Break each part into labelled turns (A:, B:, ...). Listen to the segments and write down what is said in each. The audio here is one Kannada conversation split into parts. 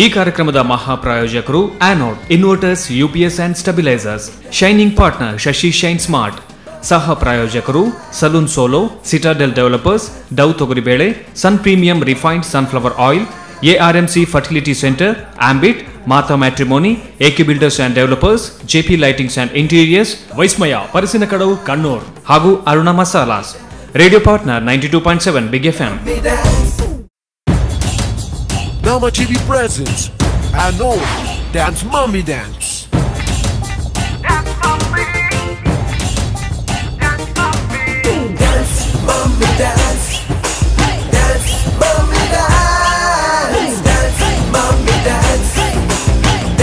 A: ಈ ಕಾರ್ಯಕ್ರಮದ ಮಹಾಪ್ರಾಯೋಜಕರು Anode inverters, UPS and stabilisers. Shining partner Shashi shine smart. ಸಹ ಪ್ರಾಯೋಜಕರು salon solo, Citadel developers, Dove ತೊಗರಿಬೇಳೆ, Sun premium refined sunflower oil, ARMC fertility centre, Ambit, Mata matrimony, AK builders and developers, JP lightings and interiors, ವೈಸ್ಮಯ ಪರಿಸಿನ ಕಡವು ಕಣ್ಣೂರ್ ಹಾಗೂ Aruna masalas. Radio partner 92.7 big FM.
B: Nama TV presents Anod Dance Mommy Dance.
C: Dance mommy, dance mommy,
D: Dance mommy dance, dance mommy dance, dance mommy dance,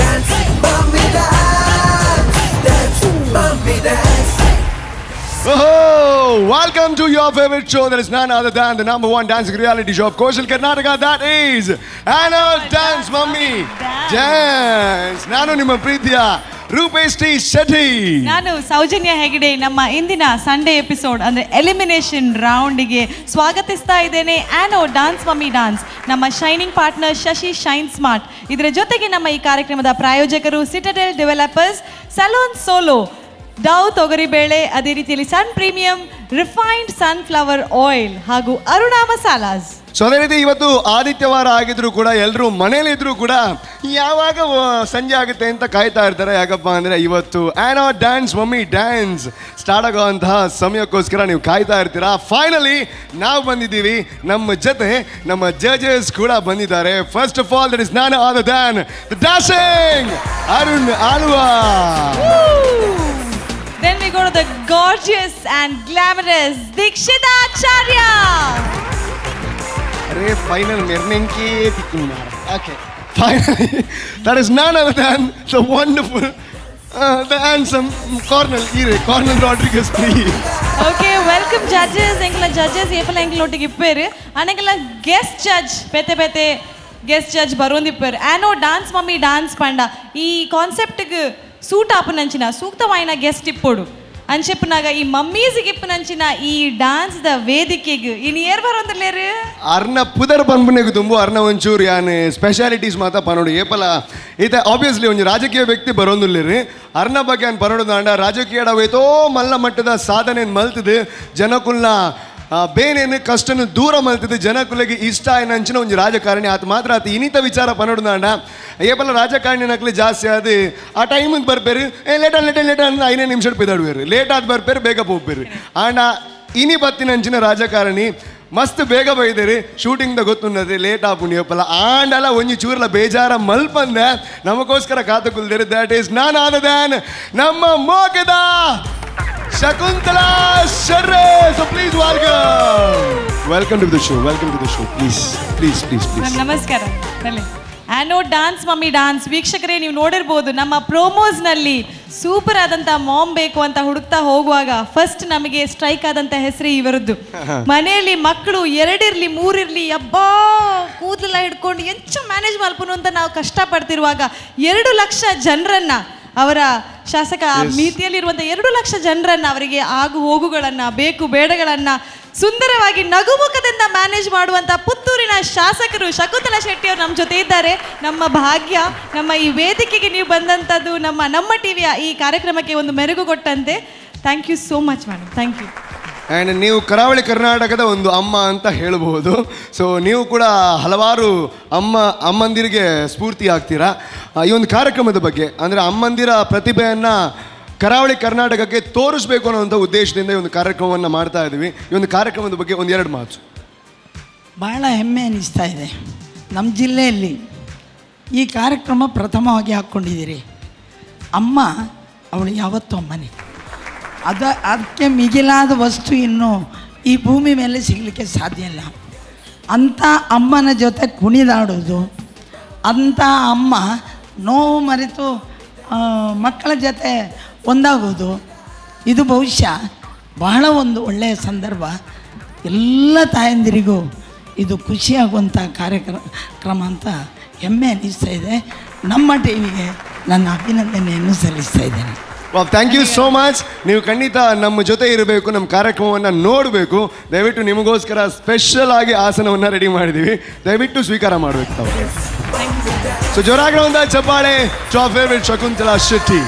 D: dance mommy dance, dance mommy dance.
E: Oh, welcome to your favorite show that is none other than the number one dancing reality show of Koshal Karnataka, that is Anod Dance Mommy Dance. ನಾನು ನಿಮ್ಮ ಪ್ರೀತಿಯ ರೂಪೇಶ್ ಟಿ ಶೆಟ್ಟಿ.
F: ನಾನು ಸೌಜನ್ಯ ಹೆಗಡೆ. ನಮ್ಮ ಇಂದಿನ ಸಂಡೇ ಎಪಿಸೋಡ್ ಅಂದ್ರೆ ಎಲಿಮಿನೇಷನ್ ರೌಂಡ್ಗೆ ಸ್ವಾಗತಿಸ್ತಾ ಇದ್ದೇನೆ. ಆನೋಡ್ ಡಾನ್ಸ್ ಮಮ್ಮಿ ಡಾನ್ಸ್, ನಮ್ಮ shining partner Shashi shine smart. ಇದರ ಜೊತೆಗೆ ನಮ್ಮ ಈ ಕಾರ್ಯಕ್ರಮದ ಪ್ರಾಯೋಜಕರು ಸಿಟಾಡೆಲ್ ಡೆವಲಪರ್ಸ್, ಸಲೂನ್ ಸೋಲೋ, ಡವ್ ತೊಗರಿಬೇಳೆ, ಅದೇ ರೀತಿಯಲ್ಲಿ ಸನ್ ಪ್ರೀಮಿಯಂ ರಿಫೈನ್ಡ್ ಸನ್ಫ್ಲವರ್ ಆಯಿಲ್ ಹಾಗೂ ಅರುಣ ಮಸಾಲಾಸ್.
E: ಸೊ ಅದೇ ರೀತಿ ಇವತ್ತು ಆದಿತ್ಯವಾರ ಆಗಿದ್ರು ಕೂಡ ಎಲ್ಲರೂ ಮನೇಲಿದ್ರು ಕೂಡ ಯಾವಾಗ ಸಂಜೆ ಆಗುತ್ತೆ ಅಂತ ಕಾಯ್ತಾ ಇರ್ತಾರೆ. ಯಾಕಪ್ಪ ಅಂದರೆ ಇವತ್ತು Anode dance mummy dance start ಆಗೋವಂತಹ ಸಮಯಕ್ಕೋಸ್ಕರ ನೀವು ಕಾಯ್ತಾ ಇರ್ತೀರಾ. ಫೈನಲಿ ನಾವು ಬಂದಿದ್ದೀವಿ. ನಮ್ಮ ಜೊತೆ ನಮ್ಮ ಜಡ್ಜಸ್ ಕೂಡ ಬಂದಿದ್ದಾರೆ. First of all that is non other than the dancing Arun Alva.
F: Then we go to the gorgeous and glamorous Dikshita Acharya.
E: अरे फाइनल मेरे के okay finally that is none other than the wonderful the handsome Cornel Rodriguez, please.
F: Okay, welcome judges. Engla judges ಏಪಲ ಎಂಗ್ಲೊಟ್ಟಿಗೆ ಇಪ್ಪೇರು ಅನೆಗಲ ಗೆಸ್ಟ್ ಜಡ್ಜ್ ಪೆತೆ ಗೆಸ್ಟ್ ಜಡ್ಜ್ ಬರೋಂದಿಪ್ಪೇರು. ಆನೋ ಡಾನ್ಸ್ ಮಮ್ಮಿ ಡಾನ್ಸ್ ಪಂಡ ಈ ಕಾನ್ಸೆಪ್ಟ್ಗೆ ಸೂಟ್ ಆಪನಂಚಿನ ಸೂಕ್ತವಾಯಿನ ಗೆಸ್ಟ್ ಇಪ್ಪೋಡು ಅಂಚೆಪ್ಪನಾಗ ಈ ಮಮ್ಮೀಸಿಗೆ ಇಪ್ಪನಂಚಿನ ಈ ಡ್ಯಾನ್ಸ್ ದ ವೇದಿಕೆಗೆ ಇನ್ನು ಏರ್ ಬರೋಂದಿಲ್ಲೇರು
E: ಅರ್ನ ಪುದರ್ ಬಂದ್ಬಿನೆಗು ತುಂಬು ಅರ್ನ ಒಂಚೂರು ಯಾನೆ ಸ್ಪೆಷಾಲಿಟೀಸ್ ಮಾತಾ ಪನೋಡು ಏಪಲ ಈತ ಆಬ್ವಿಯಸ್ಲಿ ಒಂದು ರಾಜಕೀಯ ವ್ಯಕ್ತಿ ಬರೋಂದಿಲ್ಲೇರಿ. ಅರ್ನ ಬಗ್ಗೆ ಅನ್ ಪನೋಡು ದಾಂಡ ರಾಜಕೀಯ ಏತೋ ಮಲ್ಲ ಮಟ್ಟದ ಸಾಧನೆ ಮಲ್ತದೆ, ಜನಕುಲ್ನ ಬೇನೇನು ಕಷ್ಟನು ದೂರ ಮಲ್ತದೆ, ಜನಕುಲಿಗೆ ಇಷ್ಟ ಏನಂಚಿನ ಒಂದು ರಾಜಕಾರಣಿ ಆತ ಮಾತ್ರ ಆತ ಇನ್ನಿತ ವಿಚಾರ ಪನೋಡು ದಾಂಡ ಏಪಲ ರಾಜಕಾರಣಿ ನಕ್ಲಿ ಜಾಸ್ತಿ ಅದು ಆ ಟೈಮಿಗೆ ಬರ್ಬೇರಿ ಲೇಟ್ ಅಂದ್ರೆ 5 ನಿಮಿಷ ಬಿದ್ದಾಡ್ಬೇರಿ, ಲೇಟ್ ಆದ ಬರ್ಬೇರಿ ಬೇಗ ಹೋಗ್ಬೇರಿ. ಆಂಡ ಇನಿ ಬತ್ತಿನಂಚಿನ ರಾಜಕಾರಣಿ ಮಸ್ತ್ ಬೇಗ ಬೈದೇರಿ ಶೂಟಿಂಗ್ದ ಗೊತ್ತುನ್ನದೆ ಲೇಟ್ ಆಪುಣಿ ಏಪಲ ಆಂಡಲ ಒಂಜಿ ಚೂರ್ಲ ಬೇಜಾರ ಮಲ್ಪಂದ ನಮಗೋಸ್ಕರ ಕಾತುಕುಲ್ದೇರಿ. That is none other than ನಮ್ಮ ಮೋಗದ ಶಕುಂತಲಾ ಶರ್ರೆ. So please welcome to the show. Please.
F: ನಮಸ್ಕಾರ. ಆನೋಡ್ ಡಾನ್ಸ್ ಮಮ್ಮಿ ಡಾನ್ಸ್ ವೀಕ್ಷಕರೇ, ನೀವು ನೋಡಿರ್ಬೋದು ನಮ್ಮ ಪ್ರೋಮೋಸ್ನಲ್ಲಿ ಸೂಪರ್ ಆದಂಥ ಮಾಮ್ ಬೇಕು ಅಂತ ಹುಡುಕ್ತಾ ಹೋಗುವಾಗ ಫಸ್ಟ್ ನಮಗೆ ಸ್ಟ್ರೈಕ್ ಆದಂಥ ಹೆಸರೇ ಇವರದ್ದು. ಮನೆಯಲ್ಲಿ ಮಕ್ಕಳು 2 ಇರಲಿ 3 ಇರಲಿ ಅಬ್ಬಾ ಕೂದಲೆಲ್ಲ ಹಿಡ್ಕೊಂಡು ಎಂಚ ಮ್ಯಾನೇಜ್ ಮಲ್ಪನು ಅಂತ ನಾವು ಕಷ್ಟಪಡ್ತಿರುವಾಗ 2 ಲಕ್ಷ ಜನರನ್ನ ಅವರ ಶಾಸಕ ಮಿತಿಯಲ್ಲಿರುವಂಥ 2 ಲಕ್ಷ ಜನರನ್ನ ಅವರಿಗೆ ಆಗು ಹೋಗುಗಳನ್ನ ಬೇಕು ಬೇಡಗಳನ್ನ ಸುಂದರವಾಗಿ ನಗುಮುಖದಿಂದ ಮ್ಯಾನೇಜ್ ಮಾಡುವಂಥ ಪುತ್ತೂರಿನ ಶಾಸಕರು ಶಕುಂತಲಾ ಶೆಟ್ಟಿ ಅವರು ನಮ್ಮ ಜೊತೆ ಇದ್ದಾರೆ. ನಮ್ಮ ಭಾಗ್ಯ, ನಮ್ಮ ಈ ವೇದಿಕೆಗೆ ನೀವು ಬಂದಂಥದ್ದು ನಮ್ಮ ಟಿವಿಯ ಈ ಕಾರ್ಯಕ್ರಮಕ್ಕೆ ಒಂದು ಮೆರುಗು ಕೊಟ್ಟಂತೆ. Thank you so much madam, thank you.
E: And ನೀವು ಕರಾವಳಿ ಕರ್ನಾಟಕದ ಒಂದು ಅಮ್ಮ ಅಂತ ಹೇಳಬಹುದು. ಸೊ ನೀವು ಕೂಡ ಹಲವಾರು ಅಮ್ಮಂದಿರಿಗೆ ಸ್ಫೂರ್ತಿ ಆಗ್ತೀರಾ. ಈ ಒಂದು ಕಾರ್ಯಕ್ರಮದ ಬಗ್ಗೆ ಅಂದರೆ ಅಮ್ಮಂದಿರ ಪ್ರತಿಭೆಯನ್ನು ಕರಾವಳಿ ಕರ್ನಾಟಕಕ್ಕೆ ತೋರಿಸ್ಬೇಕು ಅನ್ನೋವಂಥ ಉದ್ದೇಶದಿಂದ ಈ ಒಂದು ಕಾರ್ಯಕ್ರಮವನ್ನು ಮಾಡ್ತಾ ಇದ್ದೀವಿ. ಈ ಒಂದು ಕಾರ್ಯಕ್ರಮದ ಬಗ್ಗೆ 1-2 ಮಾತು.
G: ಬಹಳ ಹೆಮ್ಮೆ ಅನ್ನಿಸ್ತಾ ಇದೆ. ನಮ್ಮ ಜಿಲ್ಲೆಯಲ್ಲಿ ಈ ಕಾರ್ಯಕ್ರಮ ಪ್ರಥಮವಾಗಿ ಹಾಕ್ಕೊಂಡಿದ್ದೀರಿ. ಅಮ್ಮ ಅವಳು ಯಾವತ್ತೂ ಅಮ್ಮನೇ. ಅದಕ್ಕೆ ಮಿಗಿಲಾದ ವಸ್ತು ಇನ್ನೂ ಈ ಭೂಮಿ ಮೇಲೆ ಸಿಗಲಿಕ್ಕೆ ಸಾಧ್ಯ ಇಲ್ಲ. ಅಂಥ ಅಮ್ಮನ ಜೊತೆ ಕುಣಿದಾಡೋದು, ಅಂಥ ಅಮ್ಮ ನೋವು ಮರೆತು ಮಕ್ಕಳ ಜೊತೆ ಒಂದಾಗೋದು, ಇದು ಬಹುಶಃ ಬಹಳ ಒಂದು ಒಳ್ಳೆಯ ಸಂದರ್ಭ. ಎಲ್ಲ ತಾಯಂದಿರಿಗೂ ಇದು ಖುಷಿಯಾಗುವಂಥ ಕಾರ್ಯಕ್ರಮ ಅಂತ ಹೆಮ್ಮೆ ಅನ್ನಿಸ್ತಾ ಇದೆ. ನಮ್ಮ ಟಿವಿಗೆ ನನ್ನ ಅಭಿನಂದನೆಯನ್ನು ಸಲ್ಲಿಸ್ತಾ ಇದ್ದೇನೆ.
E: Thank you so much. ನೀವು ಖಂಡಿತ ನಮ್ಮ ಜೊತೆ ಇರಬೇಕು, ನಮ್ಮ ಕಾರ್ಯಕ್ರಮವನ್ನು ನೋಡಬೇಕು. ದಯವಿಟ್ಟು ನಿಮಗೋಸ್ಕರ ಸ್ಪೆಷಲ್ ಆಗಿ ಆಸನವನ್ನು ರೆಡಿ ಮಾಡಿದ್ದೀವಿ, ದಯವಿಟ್ಟು ಸ್ವೀಕಾರ ಮಾಡಬೇಕು ತಾವು. ಸೊ ಜೋರಾಗಿ ಒಂದು ಚಪ್ಪಾಳೆ to our favourite Shakuntala Shetty.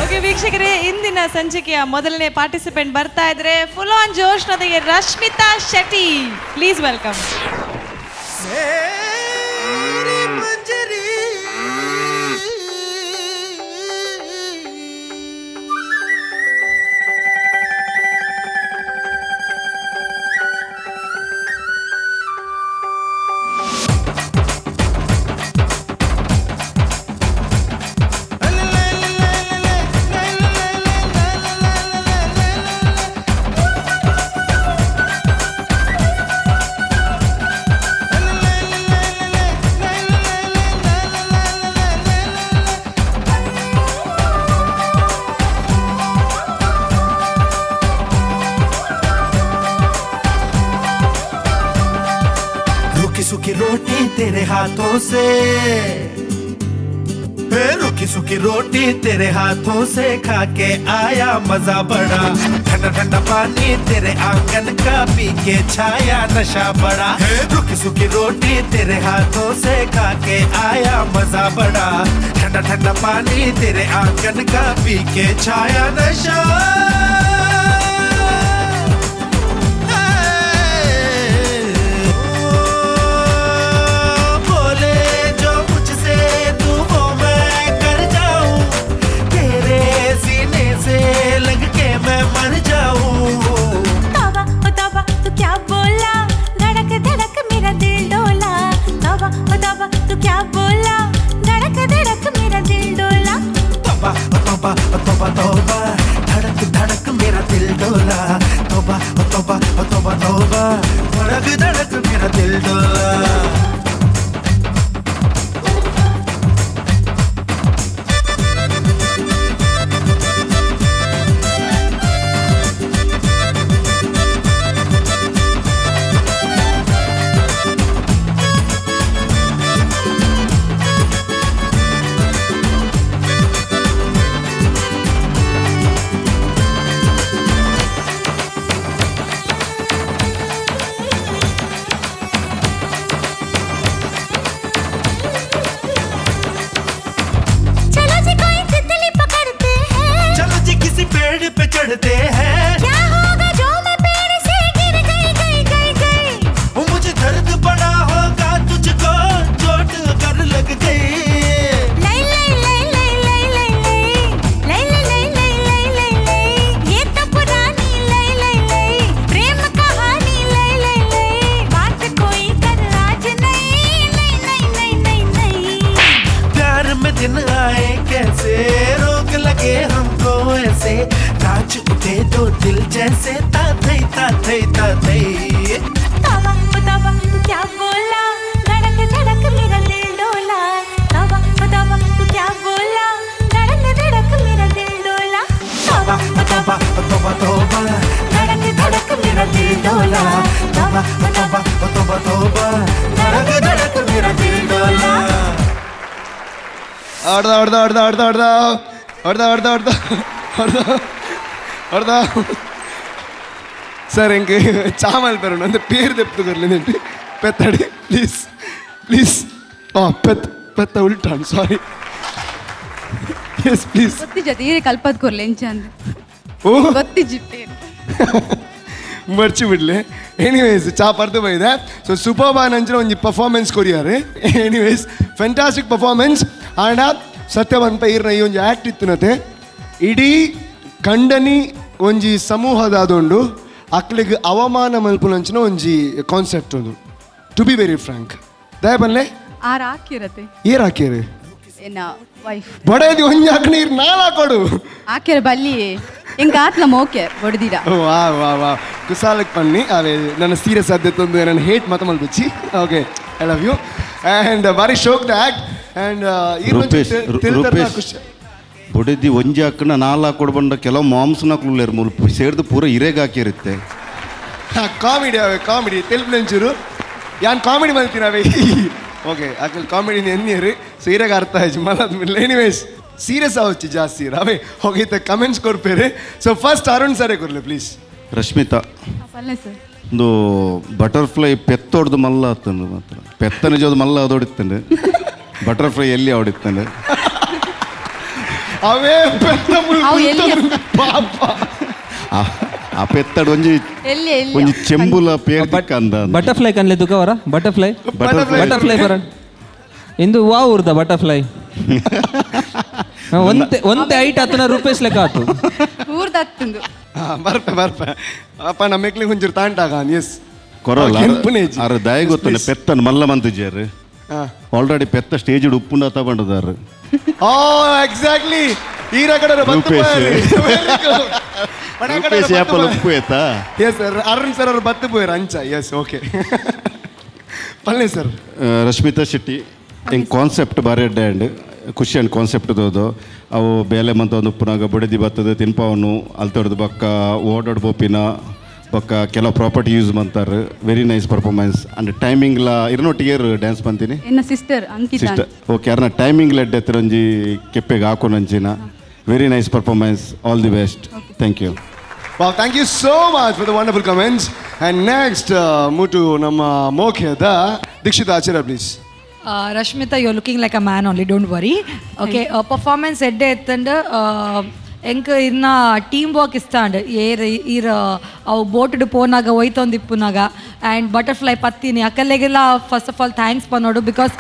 F: Okay ವೀಕ್ಷಕರೇ, ಇಂದಿನ ಸಂಚಿಕೆಯ ಮೊದಲನೇ ಪಾರ್ಟಿಸಿಪೆಂಟ್ ಬರ್ತಾ ಇದ್ರೆ ಫುಲ್ ಆನ್ ಜೋಶ್ನೊಂದಿಗೆ ರಶ್ಮಿತಾ ಶೆಟ್ಟಿ. Please welcome.
H: सूखी रोटी तेरे हाथों से, रूखी सूखी रोटी तेरे हाथों से खा के आया मजा बड़ा, ठंडा ठंडा पानी तेरे आंगन का पी के छाया नशा बड़ा, रूखी सूखी रोटी तेरे हाथों से खा के आया मजा बड़ा, ठंडा ठंडा पानी तेरे आंगन का पी के छाया नशा. तोबा तोबा धड़क धड़क मेरा दिल डोला, तोबा तोबा तोबा तोबा धड़क धड़क मेरा दिल डोला. चढ़ते हैं क्या होगा जो मैं पेड़ से गिर गई गई गई गई, मुझे दर्द बड़ा होगा तुझको चोट कर लग गई. लाई लाई लाई लाई लाई लाई लाई लाई लाई लाई लाई लाई लाई, ये तो पुरानी लाई लाई लाई प्रेम कहानी लाई लाई लाई, बात कोई कर आज नहीं नहीं नहीं नहीं नहीं नहीं. प्यार में दिन आए कैसे रोक लगे हमको ऐसे, नाच उठे दो दिल जैसे ताथई ताथई ताथई. तोबा तोबा तू क्या बोला, धड़क धड़क मेरा दिल डोला, तोबा तोबा तू क्या बोला, धड़क धड़क मेरा दिल डोला, तोबा तोबा तोबा तोबा धड़क धड़क मेरा दिल डोला, तोबा तोबा तोबा तोबा धड़क धड़क मेरा दिल डोला.
E: अर्धा अर्धा अर्धा अर्धा अर्धा अर्धा अर्धा अर्धा अर्धा अर्धा సార్ ఇంక చామల్ పేరు అంటే పేరు తెప్పుకోర్లేదండి పెత్తడి ప్లీజ్ ప్లీజ్ పెత్త ఉల్టాను సారీ ఎస్ ప్లీజ్
I: ಗೊತ್ತಿಜತಿ ಕಲ್ಪದ್ಕೊರ್ಲೆಂಚ ಅಂದ
E: ಓ
I: ಗೊತ್ತಿಜಿತ್ತೆ
E: ಮರ್ಚಿಬಿಡ್ಲೆ. ಎನಿವೇಸ್ ಚಾಪ್ ಅರ್ಥವಾಗಿದೆ. ಸೊ ಸೂಪರ್ ಬಾ ನಂಚಿನ ಒಂದು ಪರ್ಫಾರ್ಮೆನ್ಸ್ ಕೊರಿಯಾರೆ. ಎನಿವೇಸ್ ಫ್ಯಾಂಟಾಸ್ಟಿಕ್ ಪರ್ಫಾರ್ಮೆನ್ಸ್ ಆ್ಯಂಡ್ ಸತ್ಯವಂತ ಈರ್ನ ಈ ಒಂದು ಆ್ಯಕ್ಟ್ ಇತ್ತಿನತೆ ಇಡೀ ಕಂಡನಿ ಒಂಜಿ ಸಮೂಹದಾದೊಂಡು ಅಕ್ಲಿಗೆ ಅವಮಾನ ಮಲ್ಪುನಂಚಿನ ಒಂಜಿ ಕಾನ್ಸೆಪ್ಟ್ ಒಂದು. ಟು ಬಿ ವೆರಿ ಫ್ರಾಂಕ್ ದಯಪನ್ಲೆ
I: ಆರ್ ಹಾಕಿರತ್ತೆ
E: ಏರ್ ಹಾಕ್ಯಾರೆ
I: ಎನ್ನ ವೈಫ್
E: ಬಡೇದಿ ಒಂಜಿ ಹಾಕಿ ನೀರು ನಾಲ್ ಹಾಕೋಡು
I: ಹಾಕ್ಯಾರ ಬಲ್ಲಿ ಎಂಗ ಆತ್ಲ ಮೋಕೆ ಬಡ್ದಿರ.
E: ವಾ ವಾ ವಾ ಕುಸಾಲಕ್ಕೆ ಪನ್ನಿ ಅವೇ ನನ್ನ ಸೀರಿಯಸ್ ಆದ್ಯತೆ ಒಂದು ನನ್ನ ಹೇಟ್ ಮತ ಮಲ್ಪಿಚ್ಚಿ. Okay I love you and ಬಾರಿ ಶೋಕ್ ದ ಆ್ಯಕ್ಟ್ ಆ್ಯಂಡ್ ಖುಷಿ
J: ಬೊಡೆದಿ ಒಂಜಿ ಹಾಕಣ ನಾಲ್ ಹಾಕೊಡ್ ಬಂಡ ಕೆಲವು ಮಾಂಸನಾಕ್ಲು ಮುಲ್ಪು ಸೇರ್ದು ಪೂರ ಇರೆಗೆ ಹಾಕಿರುತ್ತೆ.
E: ಕಾಮಿಡಿ ಅವೇ ಕಾಮಿಡಿ ತೆಲುಗುಂಚೂರು ಯಾನ್ ಕಾಮಿಡಿ ಮಲ್ತೀನಿ ಅವೇ. ಓಕೆ ಅಕಲ್ ಕಾಮಿಡಿನ ಎನ್ನಿಯರು ಸೊ ಇರೆಗೆ ಅರ್ಥ ಆಯ್ತು ಮಲ್ಲಾದ್ಮೇಲೆ. ಎನಿವೇಸ್ ಸೀರಿಯಸ್ ಆವಚ್ಚಿ ಜಾಸ್ತಿ ಅವೇ ಹೋಗಿ ಕಮೆಂಟ್ಸ್ ಕೊಡ್ಪೇರೆ. ಸೊ ಫಸ್ಟ್ ಅರುಣ್ ಸರೇ ಕೊರ್ಲೆ ಪ್ಲೀಸ್.
J: ರಶ್ಮಿತಾ ಒಂದು ಬಟರ್ಫ್ಲೈ ಪೆತ್ತೊಡ್ದು ಮಲ್ಲ ಆತಂದು ಮಾತ್ರ ಪೆತ್ತ ನಿಜವಾದ ಮಲ್ಲ ಅದೊಡಿತಂಡು ಬಟರ್ಫ್ಲೈ ಎಲ್ಲಿ ಆಡಿತ್ತಾನೆ
E: ಅವೇ ಪೆತ್ತ
I: ಅವು ಎಲ್ಲಿ
E: ಪಾಪ
J: ಆ ಪೆತ್ತಡ್ ಒಂಜಿ
I: ಎಲ್ಲಿ ಎಲ್ಲಿ
J: ಒಂಜಿ ಚೆಂಬುಲ ಪೇರ್ ಅಂದ
K: ಬಟರ್ಫ್ಲೈ ಕನ್ಲೆ ತುಕವರ ಬಟರ್ಫ್ಲೈ ಬಟರ್ಫ್ಲೈ ಬರ ಇಂದು ವಾ ಊರ್ದ ಬಟರ್ಫ್ಲೈ ಒಂತೆ ಐಟ್ ಹತ್ತನ ರೂಪಾಯಿ ಲೆಕ್ಕ ಆತು
I: ಊರ್ದತ್ತುಂದು
E: ಬರ್ಪೆ ಅಪ್ಪ ನಮ್ಮ ಮೆಕ್ಲಿಗೆ ಒಂಚೂರು ತಾಂಟಾಗ ಎಸ್
J: ಕೊರಲ್ಲ ಅರ ದಯ ಗೊತ್ತನೆ ಪೆತ್ತನ್ ಮಲ್ಲ ಮಂತಿಜಾರು ಆಲ್ರೆಡಿ ಪೆತ್ತ ಸ್ಟೇಜ್ ಉಪ್ಪುಂಡ ತಗೊಂಡದಾರು
E: ಓ ಎಕ್ಸಾಕ್ಟ್ಲಿ ಈ ರಗಡ
J: ಉಪ್ಪು ಆಯ್ತಾ
E: ಎಸ್ ಸರ್ ಅರುಣ್ ಸರ್ ಅವ್ರು ಬತ್ತು ಪೋಯರ್ ಅಂಚ ಎಸ್ ಓಕೆ ಪಲ್ಲೆ ಸರ್
J: ರಶ್ಮಿತಾ ಶೆಟ್ಟಿ ಹಿಂಗೆ ಕಾನ್ಸೆಪ್ಟ್ ಬಾರಿ ಅಡ್ಡ ಖುಷಿ ಅಂಡ್ ಕಾನ್ಸೆಪ್ಟ್ ತೋದು ಅವು ಬೇಲೆ ಮಂತ ಒಂದು ಉಪ್ಪುನಾಗ ಬುಡದಿ ಬರ್ತದೆ ತಿನ್ಪಾವನು ಅಲ್ತೊಡ್ದು ಬಕ್ಕ ಓಡಾಡ್ ಬೋಪಿನ ಬಕ್ಕ ಕೆಲವು ಪ್ರಾಪರ್ಟಿ ಯೂಸ್ ಮಾಡ್ತಾರೆ ವೆರಿ ನೈಸ್ ಪರ್ಫಾರ್ಮೆನ್ಸ್ ಅಂಡ್ ಟೈಮಿಂಗ್ಲ ಇರ್ನೊಟ್ಟಿಗೆ ಡ್ಯಾನ್ಸ್ ಬಂತೀನಿ
I: ಎನ್ನ ಸಿಸ್ಟರ್ ಅಂಕಿತಾ
J: ಸಿಸ್ಟರ್ ಓಕೆ ಯಾರನ್ನ ಟೈಮಿಂಗ್ ಲೆಡ್ ಎತ್ತರ ಒಂಜಿ ಕೆಪ್ಪೆಗೆ ಹಾಕೊಂಡು ಅಂಚಿನ very nice performance all the best thank you
E: Wow, thank you so much for the wonderful comments. And next, move to Namma Mokheda. Dikshita Acharya, please.
L: Rashmita, you're looking like a man only, don't worry. Okay, performance edde ettanda enk irna team work istand ir aw boat du ponaga hoytondippunaga and butterfly pattini akallegella first of all thanks panodu because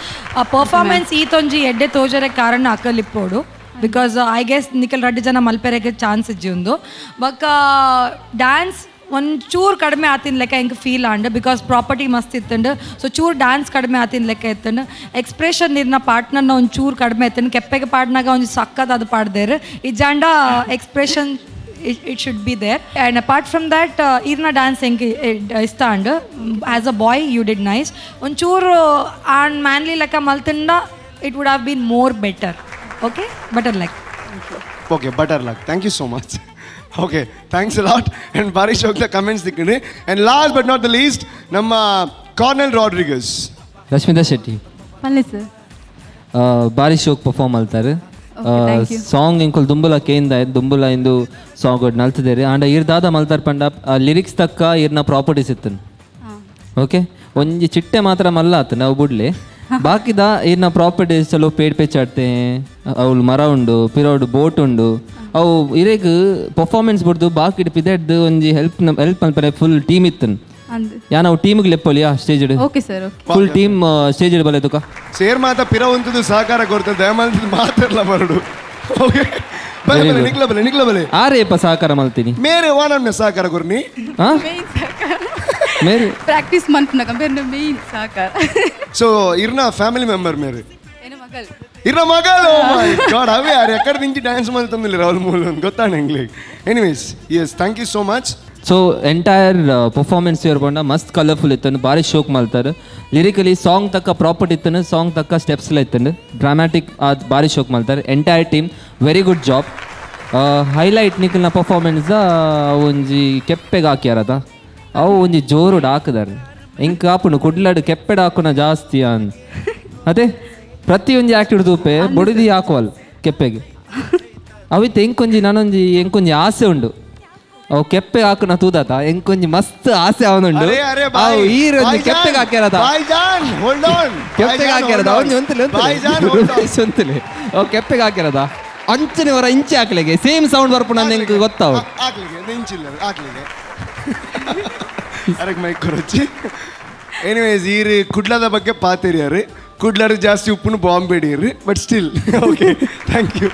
L: performance ಈತೊಂಜಿ ಎಡ್ಡೆ ತೋಜರೆ ಕಾರಣ ಅಕಲಿಪ್ಪೋಡು because I guess Nikhil Reddy ಜನ ಮಲ್ಪೆರೆಗೆ ಚಾನ್ಸ್ ಇಜ್ಜಿಂದು ಬಕ್ಕ ಡ್ಯಾನ್ಸ್ ಒಂಚೂರು ಕಡಿಮೆ ಆತಿನ ಲೆಕ್ಕ ಹೆಂಗೆ ಫೀಲ್ ಆಂಡ್ ಬಿಕಾಸ್ ಪ್ರಾಪರ್ಟಿ ಮಸ್ತ್ ಇತ್ತಂಡು ಸೊ ಚೂರು ಡ್ಯಾನ್ಸ್ ಕಡಿಮೆ ಆತಿನ ಲೆಕ್ಕ ಇತ್ತಂಡು ಎಕ್ಸ್ಪ್ರೆಷನ್ ಇರ್ನ ಪಾರ್ಟ್ನರ್ನ ಒಂಚೂರು ಕಡಿಮೆ ಇತ್ತಂಡು ಕೆಪ್ಪೆಗೆ ಪಾಡ್ನಾಗ ಒಂದು ಸಕ್ಕತ್ ಅದು ಪಾಡ್ದೇರು ಈ ಜಾಂಡ expression it should be there and apart from that irna dance hengi istand as a boy you did nice onchuru and manly like a maltinda it would have been more better okay better luck
E: okay better luck thank you so much okay thanks a lot and bari shok the comments dikinde and last but not the least namma Cornel Rodriguez
K: Rashmita Shetty
I: palle sir
K: bari shok perform altare song ಇಂಕೊಲ್ ದುಂಬುಲ ಕೇಂದ ದುಂಬುಲ ಇಂದು ಸಾಂಗ್ ನಲ್ತಿದ್ದೇರಿ ಆಂಡ ಇರ್ದಾದ ಮಲ್ತಾರ್ ಪಂಡ ಲಿರಿಕ್ಸ್ ತಕ್ಕ ಇರ್ನ ಪ್ರಾಪರ್ಟೀಸ್ ಇತ್ತನು ಓಕೆ ಒಂಜಿ ಚಿಟ್ಟೆ ಮಾತ್ರ ಮಲ್ಲ ಆತ ನಾವು ಬುಡ್ಲಿ ಬಾಕಿದ ಇರ್ನ ಪ್ರಾಪರ್ಟೀಸ್ ಚಲೋ ಪೇಡ್ ಪೆಚ್ಚಾಡ್ತೆ ಅವ್ಲು ಮರ ಉಂಡು ಪಿರೋಡು ಬೋಟ್ ಉಂಡು ಅವು ಇರೇಗ್ ಪರ್ಫಾರ್ಮೆನ್ಸ್ ಬಿಡ್ದು ಬಾಕಿ ಪಿದೆಡ್ದು ಒಂಜಿ ಹೆಲ್ಪ್ ಮಲ್ಪರೆ ಫುಲ್ ಟೀಮ್ ಇತ್ತನು ಯಾನ ಅವು ಟೀಮ್ಗೆ ಲೆಪ್ಪಲಿಯಾ stage
I: okay sir
K: full team stage ಬಲೆ ತುಕ
E: ಸೇರ್ ಮಾತ ಪಿರ ಒಂತದು ಸಹಕಾರ ಕೊಡ್ತದೆ ದಯಮಾಡಿ ಮಾತಾಡಲ್ಲ ಬರಡು ಓಕೆ ಬಲೆ ನಿಕ್ಲ ಬಲೆ
K: ಆರೇಪ ಸಹಕಾರ ಮಲ್ತೀನಿ
E: ಮೇರೆ ವಾನನ್ನ ಸಹಕಾರ ಕೊರ್ನಿ
K: ಮೇರೆ
I: ಪ್ರಾಕ್ಟೀಸ್ ಮಂತ್ನ ಕಂಪೇರ್ ಮೇನ್ ಸಹಕಾರ
E: ಸೊ ಇರ್ನ ಫ್ಯಾಮಿಲಿ ಮೆಂಬರ್ ಮೇರೆ
I: ಏನ ಮಗಲ್
E: ಇರ್ನ ಮಗಲ್ ಓ ಮೈ ಗಾಡ್ ಅವೇ ಯಾರು ಎಕಡೆ ನಿಂಚಿ ಡ್ಯಾನ್ಸ್ ಮಾಡ್ತಂದಿಲ್ಲ ರಾಹುಲ್ ಮೂಲ ಗೊತ್ತಾಣ English anyways yes thank you so much
K: so entire performance ಇರ್ಕೊಂಡ ಮಸ್ತ್ ಕಲರ್ಫುಲ್ ಇತ್ತನು ಭಾರಿ ಶೋಕ್ ಮಾಡ್ತಾರೆ ಲಿರಿಕಲಿ ಸಾಂಗ್ ತಕ್ಕ ಪ್ರಾಪರ್ಟಿ ಇತ್ತನು ಸಾಂಗ್ ತಕ್ಕ ಸ್ಟೆಪ್ಸ್ಲ ಇತ್ತನು ಡ್ರಾಮ್ಯಾಟಿಕ್ ಅದು ಭಾರಿ ಶೋಕ್ ಮಾಡ್ತಾರೆ entire team very good job highlight ನಿಖಿಲ್ನ ಪರ್ಫಾರ್ಮೆನ್ಸ್ ಒಂಜಿ ಕೆಪ್ಪೆಗೆ ಹಾಕ್ಯಾರದ ಅವು ಒಂಜಿ ಜೋರು ಹಾಕಿದಾರೆ ಹಿಂಗೆ ಹಾಪುನು ಕುಡ್ಲಾಡು ಕೆಪ್ಪೆಡ್ ಹಾಕುನ ಜಾಸ್ತಿ ಅನ್ ಅದೇ ಪ್ರತಿಯೊಂದು ಆ್ಯಕ್ಟಿವ್ ತೂಪೆ ಬೊಡಿದಿ ಹಾಕುವಲ್ ಕೆಪ್ಪೆಗೆ ಅವಿತ್ತು ಹೆಂಕೊಂಜಿ ನಾನೊಂಜಿ ಹೆಂಕೊಂಜಿ ಆಸೆ ಉಂಡು ಅವು ಕೆಪ್ಪೆ ಹಾಕುನ ತೂದಾತ ಹೆಂಕೊಂಜಿ ಮಸ್ತ್ ಆಸೆ ಅವನುಂಡು ಅವು ಈರೊಂದು ಕೆಪ್ಪೆಗೆ ಹಾಕ್ಯಾರದ ಕೆಪ್ಪೆಗೆ ಹಾಕ್ಯಾರದ ಅವನು ಒಂತಲೆ ಅವು ಕೆಪ್ಪೆಗೆ ಹಾಕ್ಯಾರದ ಅಂಚನೆ ಹೊರ ಇಂಚೆ ಹಾಕ್ಲಿಗೆ ಸೇಮ್ ಸೌಂಡ್ ಬರ್ಪು ನಾನು ಹೆಂಗೆ ಗೊತ್ತಾವ
E: ಎನಿವೇಸ್ ಈರಿ ಕುಡ್ಲದ ಬಗ್ಗೆ ಪಾತಿರಿಯಾರಿ ಕುಡ್ಲರು ಜಾಸ್ತಿ ಉಪ್ಪುನು ಬಾಂಬ್ ಹಿಡಿಯಿರಿ but still okay thank you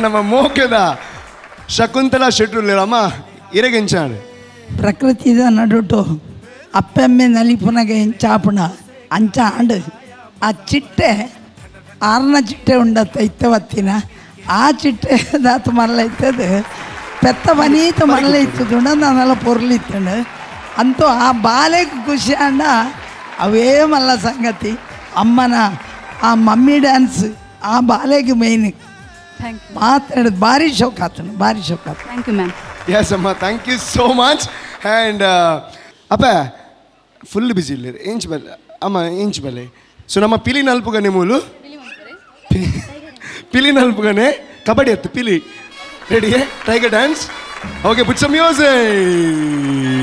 E: ನಮ್ಮ ಮೋಕೆದ ಶಕುಂತಲಾ ಶೆಟ್ರುಲ್ಲಮ್ಮ ಇರಗೆಂಚಾಡು
G: ಪ್ರಕೃತಿದ ನಡುಟು ಅಪ್ಪೆಮ್ಮೆ ನಲಿಪುನಗೆ ಎಂಚಾಪುಣ ಅಂಚ ಆಂಡು ಆ ಚಿಟ್ಟೆ ಆರ್ನ ಚಿಟ್ಟೆ ಉಂಡತ್ತ ಇತ್ತವತ್ತಿನ ಆ ಚಿಟ್ಟೆ ದಾತು ಮರಲ ಇತ್ತದು ಪೆತ್ತ ಬನೀತ ಮರಲ ಇತ್ತದು ನಾನೆಲ್ಲ ಪೊರ್ಲಿತ್ತಂಡು ಅಂತೂ ಆ ಬಾಲೆಗೆ ಖುಷಿ ಅಂಡ ಅವೇ ಮಲ್ಲ ಸಂಗತಿ ಅಮ್ಮನ ಆ ಮಮ್ಮಿ ಡ್ಯಾನ್ಸ್ ಆ ಬಾಲೆಗೆ ಮೇಯ್ನ್ ಮಾತಾಡೋದು ಭಾರಿ ಶೋಕ್ ಆತನು ಭಾರಿ ಶೋಕ್ ಆತ
I: ಥ್ಯಾಂಕ್ ಯು ಮ್ಯಾಮ್
E: ಎಸ್ ಅಮ್ಮ thank you so much and ಅಪ್ಪ ಫುಲ್ ಬಿಸಿ ಇಲ್ಲ ಇಂಚ್ ಬಲೆ ಅಮ್ಮ ಇಂಚ್ ಬಲೆ ಸೊ ನಮ್ಮ ಪಿಲಿ ನಲ್ಪುಗನೆ ಮೂಲು ಪಿಲಿ ನಲ್ಪುಗನೆ ಕಬಡ್ಡಿ ಎತ್ತು ಪಿಲಿ ರೆಡಿಯೇ tiger dance okay put some music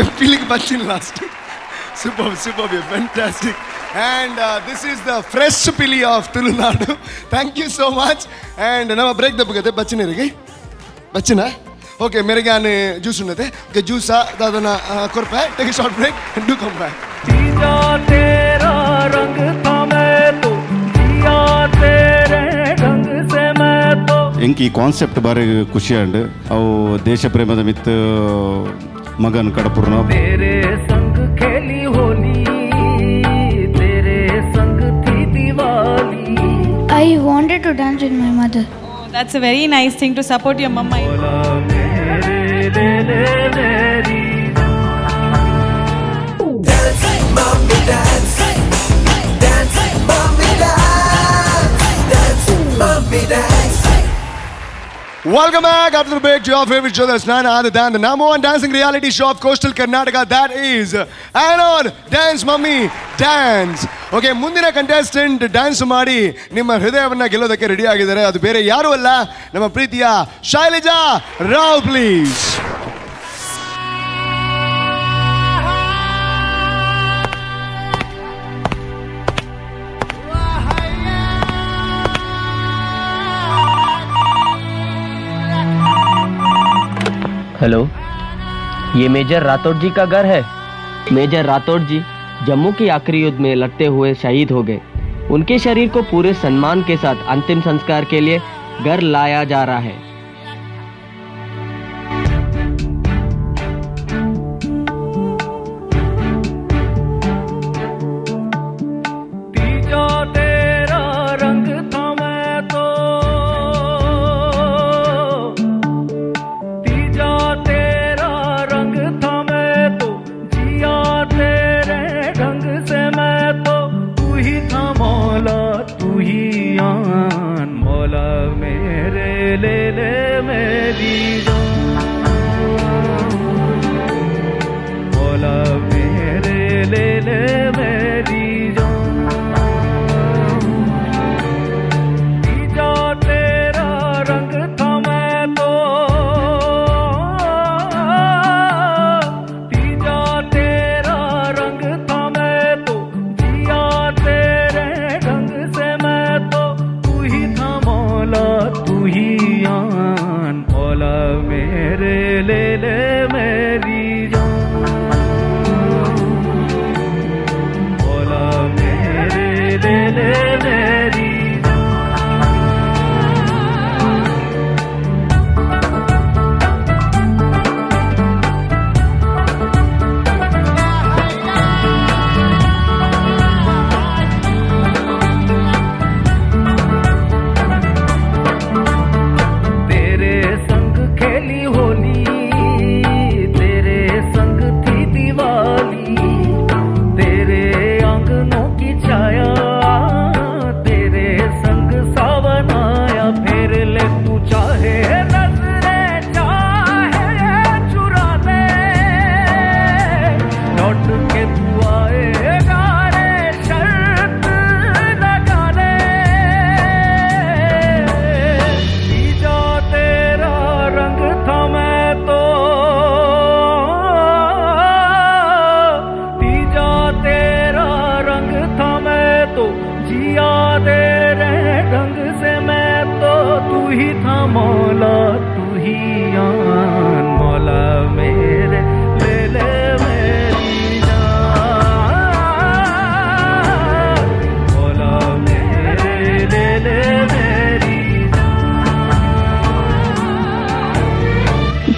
E: you're feeling bachin last. Superb, you're fantastic. And this is the fresh pili of Tulunadu. Thank you so much. And now break the book. Bachin irige. Bachina. Okay, mere gaane juice unnate. Okay, juice dadana korpa. Take a short break and do come back.
H: जीजा तेरा रंग था मैं तो जिया तेरे ढंग से मैं तो
J: ಎಂಕಿ ಕಾನ್ಸೆಪ್ಟ್ ಬಾರಿ ಖುಷಿ ಅಂಡ್ ಅವು ದೇಶ ಪ್ರೇಮದ ಮಿತ್ ಮಗನ್ ಕಡಪುರ್ನ
H: तेरे संग खेली होली तेरे संग थी Diwali
M: I wanted to dance with my mother.
F: Oh, that's a very nice thing to support your mama.
D: Dance, mommy, dance. Dance, mommy, dance. Dance, mommy, dance.
E: Welcome back after the break to your favorite show that's none other than the number one dancing reality show of coastal Karnataka. That is Anod Dance Mummy Dance. Okay, ಮುಂದಿನ ಕಂಟೆಸ್ಟೆಂಟ್ ಡ್ಯಾನ್ಸ್ ಮಾಡಿ ನಿಮ್ಮ ಹೃದಯವನ್ನು ಗೆಲ್ಲೋದಕ್ಕೆ ರೆಡಿ ಆಗಿದ್ದಾರೆ. ಅದು ಬೇರೆ ಯಾರು ಅಲ್ಲ, ನಮ್ಮ ಪ್ರೀತಿಯ ಶೈಲಜಾ ರಾವ್. ಪ್ಲೀಸ್.
N: हेलो, ये मेजर राठौड़ जी का घर है। मेजर राठौड़ जी जम्मू की आखिरी युद्ध में लड़ते हुए शहीद हो गए। उनके शरीर को पूरे सम्मान के साथ अंतिम संस्कार के लिए घर लाया जा रहा है।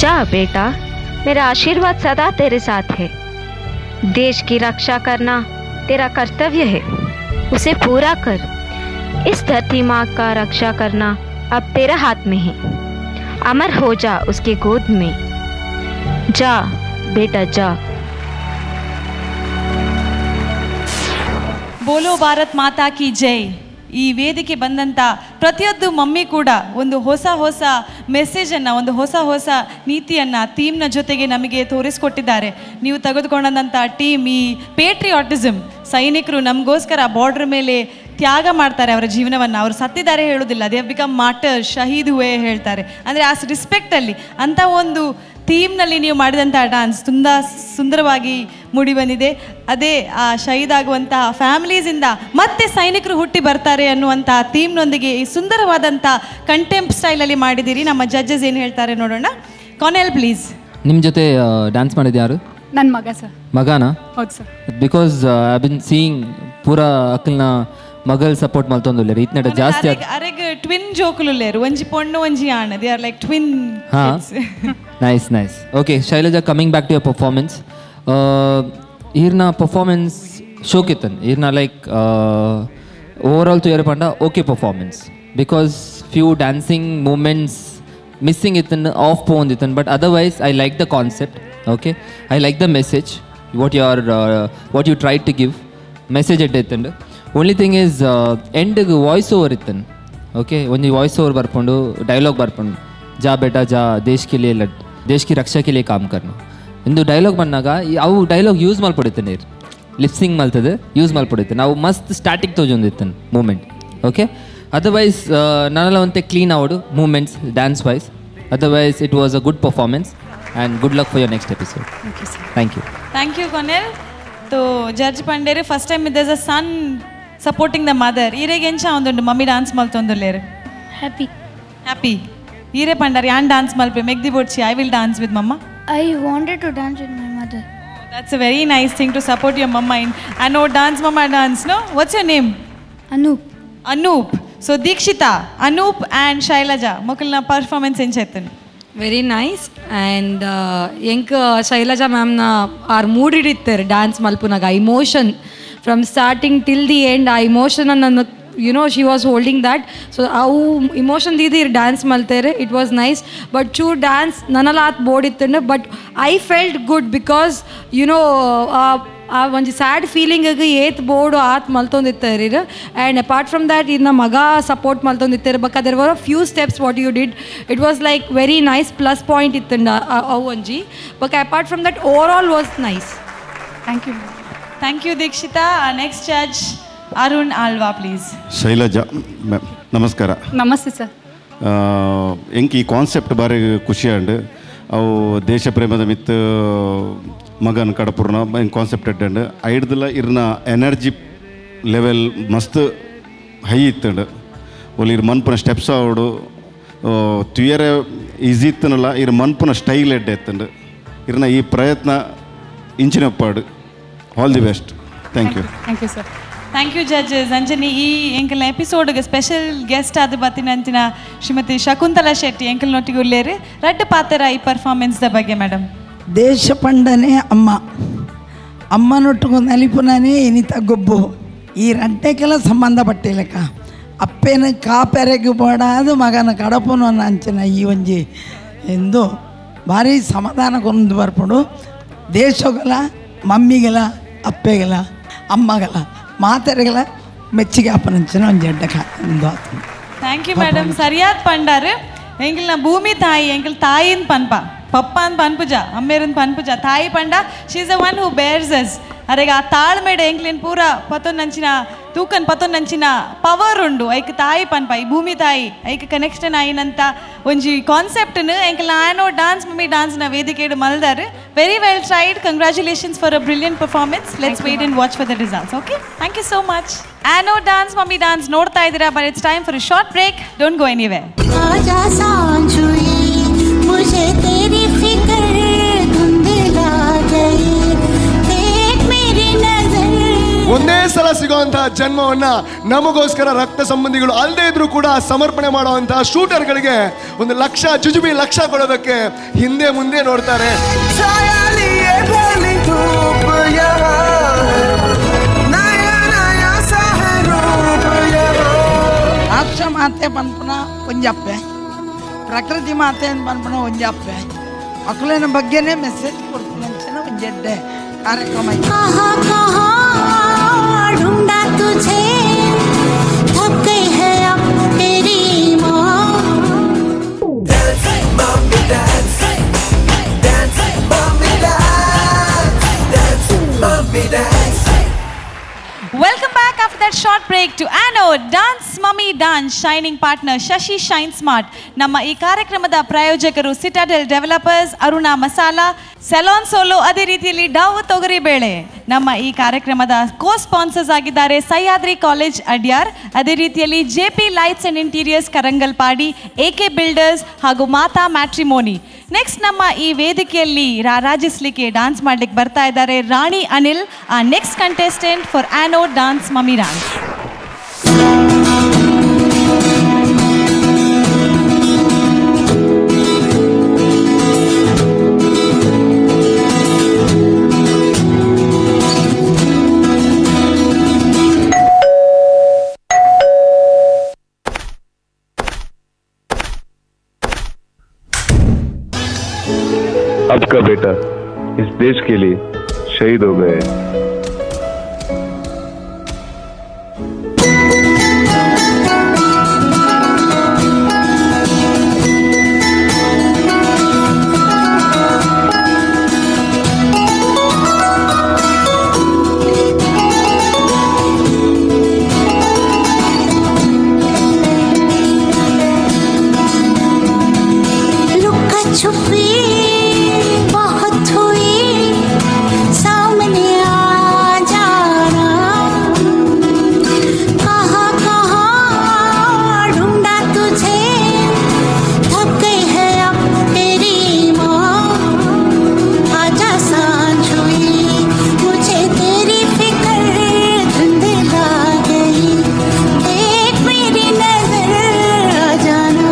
O: जा बेटा, मेरा आशीर्वाद सदा तेरे साथ है। देश की रक्षा करना तेरा कर्तव्य है, उसे पूरा कर। इस धरती माँ का रक्षा करना अब तेरे हाथ में है। अमर हो जा उसके गोद में। जा बेटा जा।
F: ಬೋಲೋ ಭಾರತ್ ಮಾತಾ ಕಿ ಜೈ. ಈ ವೇದಿಕೆ ಬಂದಂಥ ಪ್ರತಿಯೊಂದು ಮಮ್ಮಿ ಕೂಡ ಒಂದು ಹೊಸ ಹೊಸ ಮೆಸೇಜನ್ನು, ಒಂದು ಹೊಸ ಹೊಸ ನೀತಿಯನ್ನು ಥೀಮ್ನ ಜೊತೆಗೆ ನಮಗೆ ತೋರಿಸ್ಕೊಟ್ಟಿದ್ದಾರೆ. ನೀವು ತೆಗೆದುಕೊಂಡಂಥ ಟೀಮ್ ಈ ಪೇಟ್ರಿಯಾಟಿಸಮ್, ಸೈನಿಕರು ನಮಗೋಸ್ಕರ ಬಾರ್ಡರ್ ಮೇಲೆ ತ್ಯಾಗ ಮಾಡ್ತಾರೆ ಅವರ ಜೀವನವನ್ನು. ಅವರು ಸತ್ತಿದ್ದಾರೆ ಹೇಳೋದಿಲ್ಲ, ದೇ ಹ್ಯಾವ್ ಬಿಕಮ್ ಮಾರ್ಟರ್, ಶಹೀದ್ ಹುವೆ ಹೇಳ್ತಾರೆ. ಅಂದರೆ ಆ ರೆಸ್ಪೆಕ್ಟಲ್ಲಿ ಅಂಥ ಒಂದು ಥೀಮ್ನಲ್ಲಿ ನೀವು ಮಾಡಿದಂಥ ಡ್ಯಾನ್ಸ್ ತುಂಬ ಸುಂದರವಾಗಿ ಮೂಡಿ ಬಂದಿದೆ. ಅದೇ ಆ ಶಹೀದ್ ಆಗುವಂತಹ ಫ್ಯಾಮಿಲೀಸಿಂದ ಮತ್ತೆ ಸೈನಿಕರು ಹುಟ್ಟಿ ಬರ್ತಾರೆ ಅನ್ನುವಂಥ ಥೀಮ್ನೊಂದಿಗೆ ಈ ಸುಂದರವಾದಂಥ ಕಂಟೆಂಪ್ ಸ್ಟೈಲಲ್ಲಿ ಮಾಡಿದ್ದೀರಿ. ನಮ್ಮ ಜಡ್ಜಸ್ ಏನು ಹೇಳ್ತಾರೆ ನೋಡೋಣ. ಕೊನೆಲ್ ಪ್ಲೀಸ್.
K: ನಿಮ್ಮ ಜೊತೆ ಡ್ಯಾನ್ಸ್ ಮಾಡಿದ್ದು ಯಾರು?
P: ನನ್ನ ಮಗ ಸರ್.
K: ಮಗನಾ?
P: ಹೌದು sir.
K: Because I been seeing ಪೂರಾ ಅಕ್ಕಲ್ನ ಮಗಲ್ ಸಪೋರ್ಟ್ ಮಲ್ತೊಂದುಲ್ಲೇರು ಇತ್ನಟ ಜಾಸ್ತಿ
F: ಅರೆಗ್ ಟ್ವಿನ್ ಜೋಕುಲುಲ್ಲೇರು, ಒಂಜಿ ಪೊಣ್ಣು ಒಂಜಿ ಆಣ, they are like twin.
K: Nice nice. Okay Shailaja, coming back to your performance. ಈರ್ನ ಪರ್ಫಾರ್ಮೆನ್ಸ್ ಶೋಕಿತ್ತನ್ ಈರ್ನ ಲೈಕ್ ಓವರ್ ಆಲ್ ತುಯರ್ ಪಂಡ okay performance because few dancing moments missing ಇತ್ತನ್ ಆಫ್ ಪೋಂದಿತ್ತನ್, but otherwise I like the concept. Okay, I like the message what you try to give message ಎಡ್ಡೆತ್ತಂಡು. ಓನ್ಲಿ ಥಿಂಗ್ ಈಸ್ ಎಂಡ್ಗೆ ವಾಯ್ಸ್ ಓವರ್ ಇತ್ತನ್. ಓಕೆ, ಒಂದು ವಾಯ್ಸ್ ಓವರ್ ಬರ್ಕೊಂಡು ಡೈಲಾಗ್ ಬರ್ಕೊಂಡು ಜಾ ಬೇಟಾ ಜಾ ದೇಶ್ ಕೆ ಲಿಯೇ ಲಡ್ ದೇಶ್ ಕಿ ರಕ್ಷಾ ಕೆ ಲಿಯೇ ಕಾಮ್ ಕರ್ನು ಇಂದು ಡೈಲಾಗ್ ಬಂದಾಗ ಅವು ಡೈಲಾಗ್ ಯೂಸ್ ಮಾಡ್ಕೊಡಿತ್ತೆ ನೀರು ಲಿಪ್ಸಿಂಗ್ ಮಲ್ತದೆ ಯೂಸ್ ಮಾಡ್ಕೊಡಿತ್ತೆ. ನಾವು ಮಸ್ತ್ ಸ್ಟಾಟಿಕ್ ತೋಜೊಂದಿತ್ತನ್ ಮೂಮೆಂಟ್. ಓಕೆ, ಅದರ್ವೈಸ್ ನನ್ನೆಲ್ಲ ಒಂತೆ ಕ್ಲೀನ್ ಆವಡು moments dance wise. Otherwise it was a good performance and good luck for your next episode. Thank you.
F: Thank you colonel. तो जज पंडेरे first time there is a son supporting the mother. इरेगे ಎಂಚ ಒಂದುಂಡು ಮಮ್ಮಿ ಡಾನ್ಸ್ ಮಲ್ತೊಂದುಲ್ಲೇರು? Happy happy. ಈರೆ ಪಂಡಾರಿ ಯಾನ್ ಡಾನ್ಸ್ ಮಲ್ಪೆ ಮೆಗ್ದಿ ಬೋಡ್ಸಿ I will dance with mama.
M: I wanted to dance with my mother.
F: That's a very nice thing to support your mama in. I know dance mama dance, no? What's your name?
M: Anoop.
F: Anoop. So Dikshita, Anoop and Shailaja mokalna performance enchaytanu.
L: Very nice. And ಎಂಕ್ ಶೈಲಜಾ ಮ್ಯಾಮ್ನ ಆರ್ ಮೂಡಿಡಿತ್ತಾರೆ ಡ್ಯಾನ್ಸ್ ಮಲ್ಪುನಾಗ emotion from starting till the end. ಆ ಇಮೋಷನನ್ನು you know she was holding that. So ಅವು ಇಮೋಷನ್ ದೀದಿ ಡ್ಯಾನ್ಸ್ ಮಲ್ತಾರೆ. It was nice. ಬಟ್ ಚೂರ್ ಡ್ಯಾನ್ಸ್ ನನ್ನೆಲ್ಲ ಆತ್ ಬೋಡಿತ್ತಂಡು. But I felt good because you know ಆ ಒಂದು ಸ್ಯಾಡ್ ಫೀಲಿಂಗಿಗೆ ಏತ್ ಬೋರ್ಡು ಆತ್ ಮಲ್ತೊಂದಿತ್ತಾರೆ. ಆ್ಯಂಡ್ ಅಪಾರ್ಟ್ ಫ್ರಮ್ ದ್ಯಾಟ್ ಇನ್ನ ಮಗ ಸಪೋರ್ಟ್ ಮಲ್ತೊಂದಿತ್ತಾರೆ. ಬಟ್ ಅದರ ವರ್ few steps what you did it was like very nice plus point ಇತ್ತಂಡ ಅವು ಒಂಜಿ. But apart from that over all was nice. Thank you.
F: Thank you Dikshita. Next judge Arun Alva please.
J: Shailaja ma'am ನಮಸ್ಕಾರ.
P: ನಮಸ್ತೆ ಸರ್.
J: ಎಂಕ್ ಈ ಕಾನ್ಸೆಪ್ಟ್ ಬಾರಿ ಖುಷಿ ಅಂಡ್ ಅವು ದೇಶ ಪ್ರೇಮದ ಮಿತ್ ಮಗನ್ ಕಡಪುರ್ನ ಕಾನ್ಸೆಪ್ಟ್ ಇಟ್ಟಂಡ್ ಐಡ್ದಲ್ಲ ಇರ್ನ ಎನರ್ಜಿ ಲೆವೆಲ್ ಮಸ್ತ್ ಹೈ ಇತ್ತಂಡು. ಒಲ್ಲಿ ಇರ್ ಮನ್ಪುನ ಸ್ಟೆಪ್ಸ್ ಆವಡು ತುಯರ ಈಸಿ ಇತ್ತನಲ್ಲ ಇರ್ ಮನ್ಪುನ ಸ್ಟೈಲ್ ಎಡ್ಡೆ ಇತ್ತಂಡು. ಇರ್ನ ಈ ಪ್ರಯತ್ನ ಇಂಚಿನಪ್ಪಾಡು. All the best. Thank you.
P: Thank you sir.
F: Thank you judges. ಅಂಜನಿ ಈ ಎಂಕಲ್ನ ಎಪಿಸೋಡ್ಗೆ ಸ್ಪೆಷಲ್ ಗೆಸ್ಟ್ ಆದ ಬತ್ತಿನ ಅಂಚಿನ ಶ್ರೀಮತಿ ಶಕುಂತಲಾ ಶೆಟ್ಟಿ ಎಂಕಲ್ನೊಟ್ಟಿಗೆ ಉಲ್ಲೇರಿ ರಡ್ಡು ಪಾತ್ರ ಈ ಪರ್ಫಾರ್ಮೆನ್ಸ್ದ ಬಗ್ಗೆ ಮೇಡಮ್.
G: ದೇಶ ಪಂಡನೆ ಅಮ್ಮ ಅಮ್ಮನೊಟ್ಟಿಗೆ ನಲಿಪುನೇ ಇನಿತ ಗೊಬ್ಬು ಈ ರಂಟೆಗೆಲ್ಲ ಸಂಬಂಧಪಟ್ಟಿಲ್ಲಕ್ಕ ಅಪ್ಪೇನ ಕಾಪೆರೆಗೆ ಬೋಡಾದು ಮಗನ ಕಡಪುನು ಅಂಚಿನ ಈ ಒಂಜಿ ಎಂದು ಭಾರಿ ಸಮಾಧಾನಕ್ಕೊಂದು ಬರ್ಪಡು. ದೇಶಗಳ ಮಮ್ಮಿಗಳ ಅಪ್ಪೆಗಳ ಅಮ್ಮಗಳ ಮಾತೆರೆಗಳ ಮೆಚ್ಚಿಗೆ ಅಪ್ಪನಂಚಿನ ಒಂದು ಎಡ್ಡ ಒಂದು ಆತು.
F: Thank you madam. ಸರಿಯಾದ ಪಂಡಾರು ಎಂಕಲ್ನ ಭೂಮಿ ತಾಯಿ ಎಂಕಲ್ ತಾಯಿನ ಪನ್ಪ ಪಪ್ಪ ಅಂತ ಪನ್ಪುಜ ಅಮ್ಮೇರನ್ ಪನ್ಪುಜ ತಾಯಿ ಪಂಡ she is the one who bears us. ಅರೆಗ ಆ ತಾಳ್ಮೆಡೆ ಎಂಕ್ಲಿನ ಪೂರ ಪತ್ತೊಂದಂಚಿನ ತೂಕನ್ ಪತ್ತೊಂದಂಚಿನ ಪವರ್ ಉಂಡು ಐಕ್ ತಾಯಿ ಪನ್ಪ ಈ ಭೂಮಿ ತಾಯಿ ಐಕ್ ಕನೆಕ್ಷನ್ ಆಯಿನಂತ ಒಂಜಿ ಕಾನ್ಸೆಪ್ಟ್ನು ಎಂಕಲ್ ಆನೋ ಡಾನ್ಸ್ ಮಮ್ಮಿ ಡಾನ್ಸ್ನ ವೇದಿಕೆಡು ಮಲ್ದಾರು. Very well tried. Congratulations for a brilliant performance. Let's wait and watch for the results. Okay, thank you so much. Anode dance mummy dance ನೋಡ್ತಾ ಇದ್ದೀರಾ, but it's time for a short break. Don't go anywhere.
D: मुझे तेरी फिक्र धुंधला गई देख मेरी नजर.
E: ಒಂದೇ ಸಲ ಸಿಗುವಂತಹ ಜನ್ಮವನ್ನ ನಮಗೋಸ್ಕರ ರಕ್ತ ಸಂಬಂಧಿಗಳು ಅಲ್ಲದೆ ಇದ್ರೂ ಕೂಡ ಸಮರ್ಪಣೆ ಮಾಡುವಂತಹ ಶೂಟರ್ಗಳಿಗೆ 1 ಲಕ್ಷ ಜುಜುಬಿ ಲಕ್ಷ ಕೊಡೋದಕ್ಕೆ ಹಿಂದೆ ಮುಂದೆ ನೋಡ್ತಾರೆ.
G: ರಾಷ್ಟ್ರ ಮಾತೆ ಪನ್ಪುನ ಒಂಜಪ್ಪೆ ಪ್ರಕೃತಿ ಮಾತೆ ಅಂತ ಪನ್ಪುನ ಒಂಜಪ್ಪೆ ಮಕ್ಕಳಿನ ಬಗ್ಗೆನೇ ಮೆಸೇಜ್ ಕೊಡ್ತೀನಿ ಅಂಚನ ಒಂಜೆಡ್ಡೆ ಕಾರ್ಯಕ್ರಮ.
F: Welcome back after that short break to dance shining partner Shashi shine smart. ನಮ್ಮ ಈ ಕಾರ್ಯಕ್ರಮದ ಪ್ರಾಯೋಜಕರು Citadel developers, Aruna masala, salon solo, ಅದೇ ರೀತಿಯಲ್ಲಿ ಡವ್ ತೊಗರಿಬೇಳೆ. ನಮ್ಮ ಈ ಕಾರ್ಯಕ್ರಮದ ಕೋ ಸ್ಪಾನ್ಸರ್ಸ್ ಆಗಿದ್ದಾರೆ ಸಹ್ಯಾದ್ರಿ ಕಾಲೇಜ್ ಅಡ್ಯಾರ್, ಅದೇ ರೀತಿಯಲ್ಲಿ JP lights and interiors Karangalpady, AK builders ಹಾಗೂ ಮಾತಾ ಮ್ಯಾಟ್ರಿಮೋನಿ. ನೆಕ್ಸ್ಟ್ ನಮ್ಮ ಈ ವೇದಿಕೆಯಲ್ಲಿ ರಾರಾಜಿಸ್ಲಿಕ್ಕೆ ಡಾನ್ಸ್ ಮಾಡ್ಲಿಕ್ಕೆ ಬರ್ತಾ ಇದ್ದಾರೆ ರಾಣಿ ಅನಿಲ್, ಆ next contestant for anode dance mummy dance.
P: आपका बेटा इस देश के लिए शहीद हो गए.
D: छुपी बहुत हुई, सामने आ जाना, कहाँ कहाँ ढूंढा तुझे, थक गई है अब तेरी माँ, आजा सांझ हुई, मुझे तेरी फिक्र धुंधला गई, देख मेरी नजर आ जाना.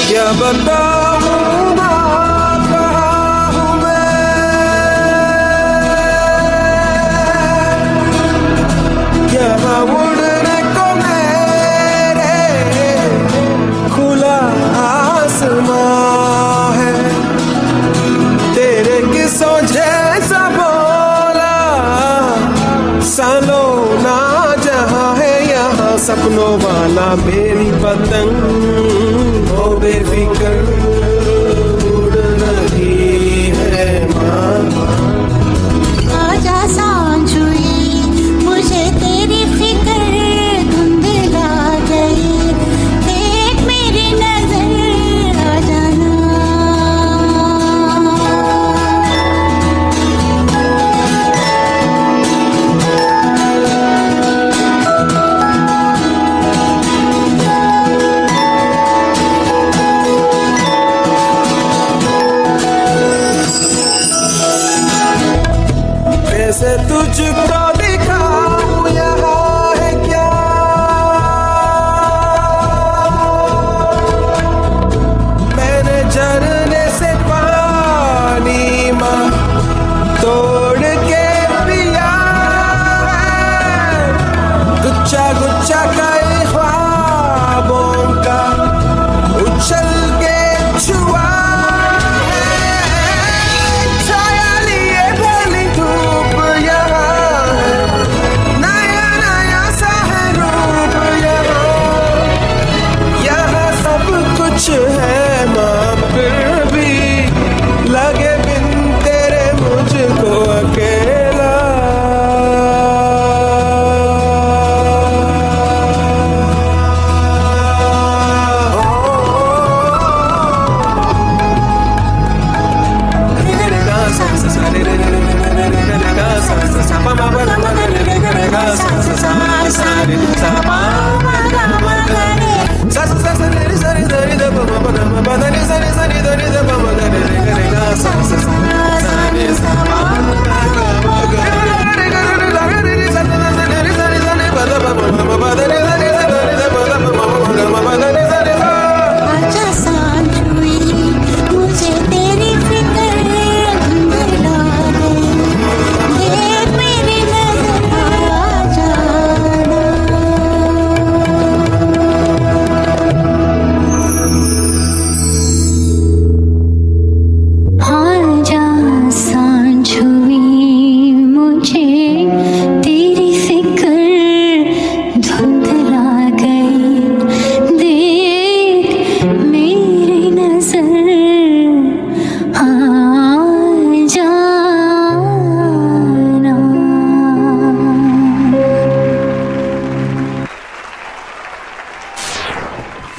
H: क्या बताऊं ना कहाँ हूँ मैं, यहाँ उड़ने को मेरे खुला आसमां है, तेरे किस्सों जैसा बोला सालों ना जहाँ है, यहाँ सपनों वाला मेरी पतंग वो बेफिक्र उड़ रही है माँ.
D: आजा सांझ हुई, मुझे तेरी फिक्र धुंधला गई, देख मेरी नजर आ जाना.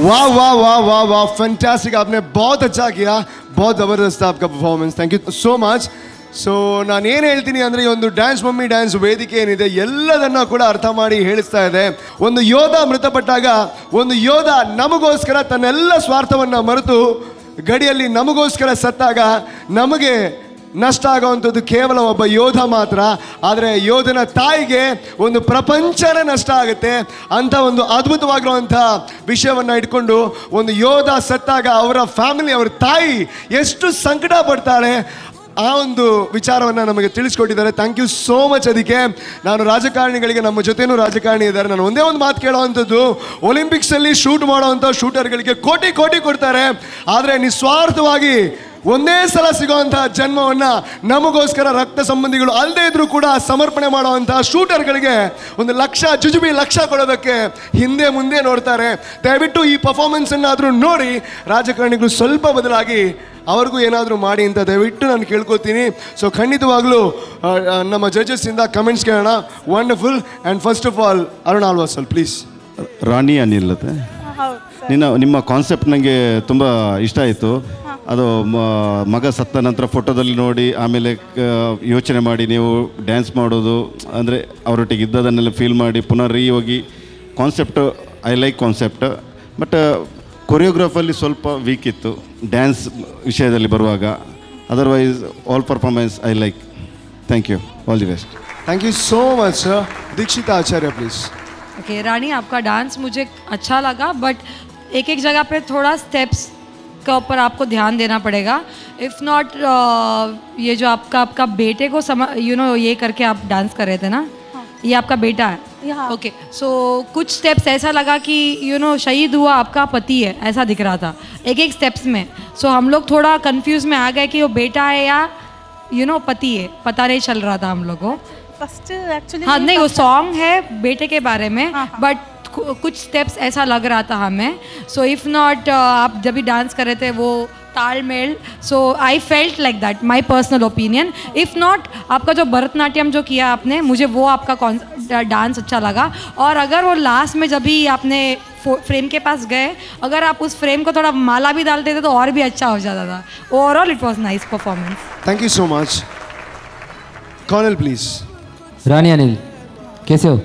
E: वाह वाह वाह वाह वाह फैंटास्टिक, आपने बहुत अच्छा किया, बहुत ज़बरदस्त था आपका performance, thank you so much. So ನಾನು ಏನು ಹೇಳ್ತೀನಿ ಅಂದರೆ ಈ ಒಂದು ಡ್ಯಾನ್ಸ್ ಮಮ್ಮಿ ಡ್ಯಾನ್ಸ್ ವೇದಿಕೆ ಏನಿದೆ ಎಲ್ಲದನ್ನು ಕೂಡ ಅರ್ಥ ಮಾಡಿ ಹೇಳಿಸ್ತಾ ಇದೆ. ಒಂದು ಯೋಧ ಮೃತಪಟ್ಟಾಗ ಒಂದು ಯೋಧ ನಮಗೋಸ್ಕರ ತನ್ನೆಲ್ಲ ಸ್ವಾರ್ಥವನ್ನು ಮರೆತು ಗಡಿಯಲ್ಲಿ ನಮಗೋಸ್ಕರ ಸತ್ತಾಗ ನಮಗೆ ನಷ್ಟ ಆಗುವಂಥದ್ದು ಕೇವಲ ಒಬ್ಬ ಯೋಧ ಮಾತ್ರ. ಆದರೆ ಯೋಧನ ತಾಯಿಗೆ ಒಂದು ಪ್ರಪಂಚನೇ ನಷ್ಟ ಆಗುತ್ತೆ. ಅಂಥ ಒಂದು ಅದ್ಭುತವಾಗಿರುವಂಥ ವಿಷಯವನ್ನು ಇಟ್ಕೊಂಡು ಒಂದು ಯೋಧ ಸತ್ತಾಗ ಅವರ ಫ್ಯಾಮಿಲಿ, ಅವರ ತಾಯಿ ಎಷ್ಟು ಸಂಕಟ ಪಡ್ತಾಳೆ ಆ ಒಂದು ವಿಚಾರವನ್ನು ನಮಗೆ ತಿಳಿಸ್ಕೊಟ್ಟಿದ್ದಾರೆ. Thank you so much. ಅದಕ್ಕೆ ನಾನು ರಾಜಕಾರಣಿಗಳಿಗೆ, ನಮ್ಮ ಜೊತೆನೂ ರಾಜಕಾರಣಿ ಇದ್ದಾರೆ, ನಾನು ಒಂದೇ ಒಂದು ಮಾತು ಕೇಳೋವಂಥದ್ದು, ಒಲಿಂಪಿಕ್ಸಲ್ಲಿ ಶೂಟ್ ಮಾಡೋವಂಥ ಶೂಟರ್ಗಳಿಗೆ ಕೋಟಿ ಕೋಟಿ ಕೊಡ್ತಾರೆ, ಆದರೆ ನಿಸ್ವಾರ್ಥವಾಗಿ ಒಂದೇ ಸಲ ಸಿಗೋವಂಥ ಜನ್ಮವನ್ನು ನಮಗೋಸ್ಕರ ರಕ್ತ ಸಂಬಂಧಿಗಳು ಅಲ್ಲದೆ ಇದ್ರೂ ಕೂಡ ಸಮರ್ಪಣೆ ಮಾಡುವಂಥ ಶೂಟರ್ಗಳಿಗೆ 1 ಲಕ್ಷ ಜುಜುಬಿ ಲಕ್ಷ ಕೊಡೋದಕ್ಕೆ ಹಿಂದೆ ಮುಂದೆ ನೋಡ್ತಾರೆ. ದಯವಿಟ್ಟು ಈ ಪರ್ಫಾರ್ಮೆನ್ಸನ್ನಾದರೂ ನೋಡಿ ರಾಜಕಾರಣಿಗಳು ಸ್ವಲ್ಪ ಬದಲಾಗಿ ಅವ್ರಿಗೂ ಏನಾದರೂ ಮಾಡಿ ಅಂತ ದಯವಿಟ್ಟು ನಾನು ಕೇಳ್ಕೊತೀನಿ. ಸೊ ಖಂಡಿತವಾಗ್ಲೂ ನಮ್ಮ ಜಡ್ಜಸ್ಸಿಂದ ಕಮೆಂಟ್ಸ್ ಕೇಳೋಣ. Wonderful. And first of all Arun ಆಳ್ವಾಸಲ್ ಪ್ಲೀಸ್.
J: ರಾಣಿ ಅನಿಲ್ಲತೆ ನಿಮ್ಮ ಕಾನ್ಸೆಪ್ಟ್ ನನಗೆ ತುಂಬ ಇಷ್ಟ ಆಯಿತು. ಅದು ಮಗ ಸತ್ತ ನಂತರ ಫೋಟೋದಲ್ಲಿ ನೋಡಿ ಆಮೇಲೆ ಯೋಚನೆ ಮಾಡಿ ನೀವು ಡ್ಯಾನ್ಸ್ ಮಾಡೋದು, ಅಂದರೆ ಅವರೊಟ್ಟಿಗೆ ಇದ್ದದನ್ನೆಲ್ಲ ಫೀಲ್ ಮಾಡಿ ಪುನಃ ಹೋಗಿ concept I like concept. But ಕೊರಿಯೋಗ್ರಾಫಲ್ಲಿ ಸ್ವಲ್ಪ ವೀಕ್ ಇತ್ತು ಡ್ಯಾನ್ಸ್ ವಿಷಯದಲ್ಲಿ ಬರುವಾಗ. Otherwise all performance I like. Thank you, all the best.
E: Thank you so much. Dikshita Acharya please.
L: Okay Rani, आपका डांस मुझे अच्छा लगा, बट एक एक जगह पे थोड़ा स्टेप्स के ऊपर आपको ध्यान देना पड़ेगा. इफ़ नॉट ये जो आपका बेटे को ये करके आप डांस कर रहे थे ना, ये आपका बेटा है. ओके, सो कुछ स्टेप्स ऐसा लगा कि शहीद हुआ आपका पति है, ऐसा दिख रहा था एक एक स्टेप्स में. सो हम लोग थोड़ा कंफ्यूज में आ गए कि वो बेटा है या पति है, पता नहीं चल रहा था हम लोग को.
F: फर्स्ट एक्चुअली
L: हाँ नहीं, वो सॉन्ग है बेटे के बारे में, बट कुछ स्टेप्स ऐसा लग रहा था हमें. सो इफ़ नॉट आप जब भी डांस कर रहे थे वो तालमेल, so I felt like that, my personal opinion. If not आपका जो भरतनाट्यम जो किया आपने, मुझे वो आपका डांस अच्छा लगा. और अगर वो लास्ट में जब भी आपने फ्रेम के पास गए, अगर आप उस फ्रेम को थोड़ा माला भी डाल देते तो और भी अच्छा हो जाता था. Overall it was nice performance.
E: Thank you so much. Colonel please.
K: Rani Anil कैसे हो?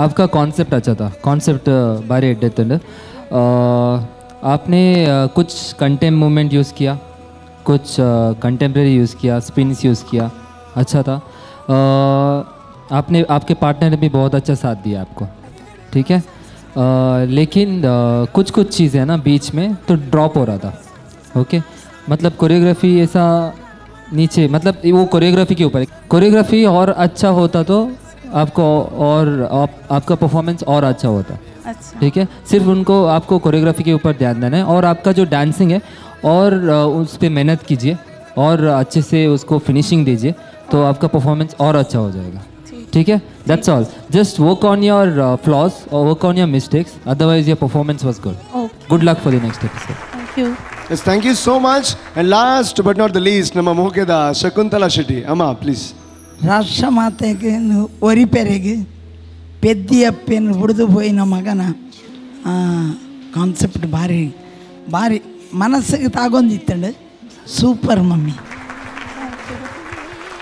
K: आपका कॉन्सेप्ट अच्छा था, कॉन्सेप्ट बारे इड्डेतुंड. आपने कुछ कंटेम मूवमेंट यूज़ किया, कुछ कंटेम्प्रेरी यूज़ किया, स्पिन्स यूज़ किया, अच्छा था. आपके पार्टनर ने भी बहुत अच्छा साथ दिया आपको, ठीक है. लेकिन कुछ चीज़ें हैं ना बीच में तो ड्रॉप हो रहा था. ओके, मतलब कोरियोग्राफी ऐसा नीचे, मतलब वो कोरियोग्राफी के ऊपर, कोरियोग्राफी और अच्छा होता तो आपको और आपका परफॉर्मेंस और अच्छा होता.
F: अच्छा,
K: ठीक है. सिर्फ उनको आपको कोरियोग्राफी के ऊपर ध्यान देना है और आपका जो डांसिंग है और उस पर मेहनत कीजिए और अच्छे से उसको फिनिशिंग दीजिए तो आपका परफॉर्मेंस और अच्छा हो जाएगा. ठीक है, that's all. Just work on your flaws और work on your mistakes, otherwise your performance was good. Good luck for the next episode.
F: Thank you.
E: Yes, thank you so much. And last but not the least, ನಮ್ಮ ಮುಖ್ಯದ ಶಕುಂತಲಾ ಶೆಟ್ಟಿ ಅಮ್ಮ ಪ್ಲೀಸ್.
G: ರಾಷ್ಟ್ರಮಾತೆಗೆ ಒರಿಪೆರೆಗೆ ಪೆದ್ದಿಯಪ್ಪೆನ್ನು ಹುಡಿದು ಹೋಯಿನ ಮಗನ ಕಾನ್ಸೆಪ್ಟ್ ಭಾರಿ ಭಾರಿ ಮನಸ್ಸಿಗೆ ತಾಗೊಂದಿತ್ತಂಡು. Super mummy.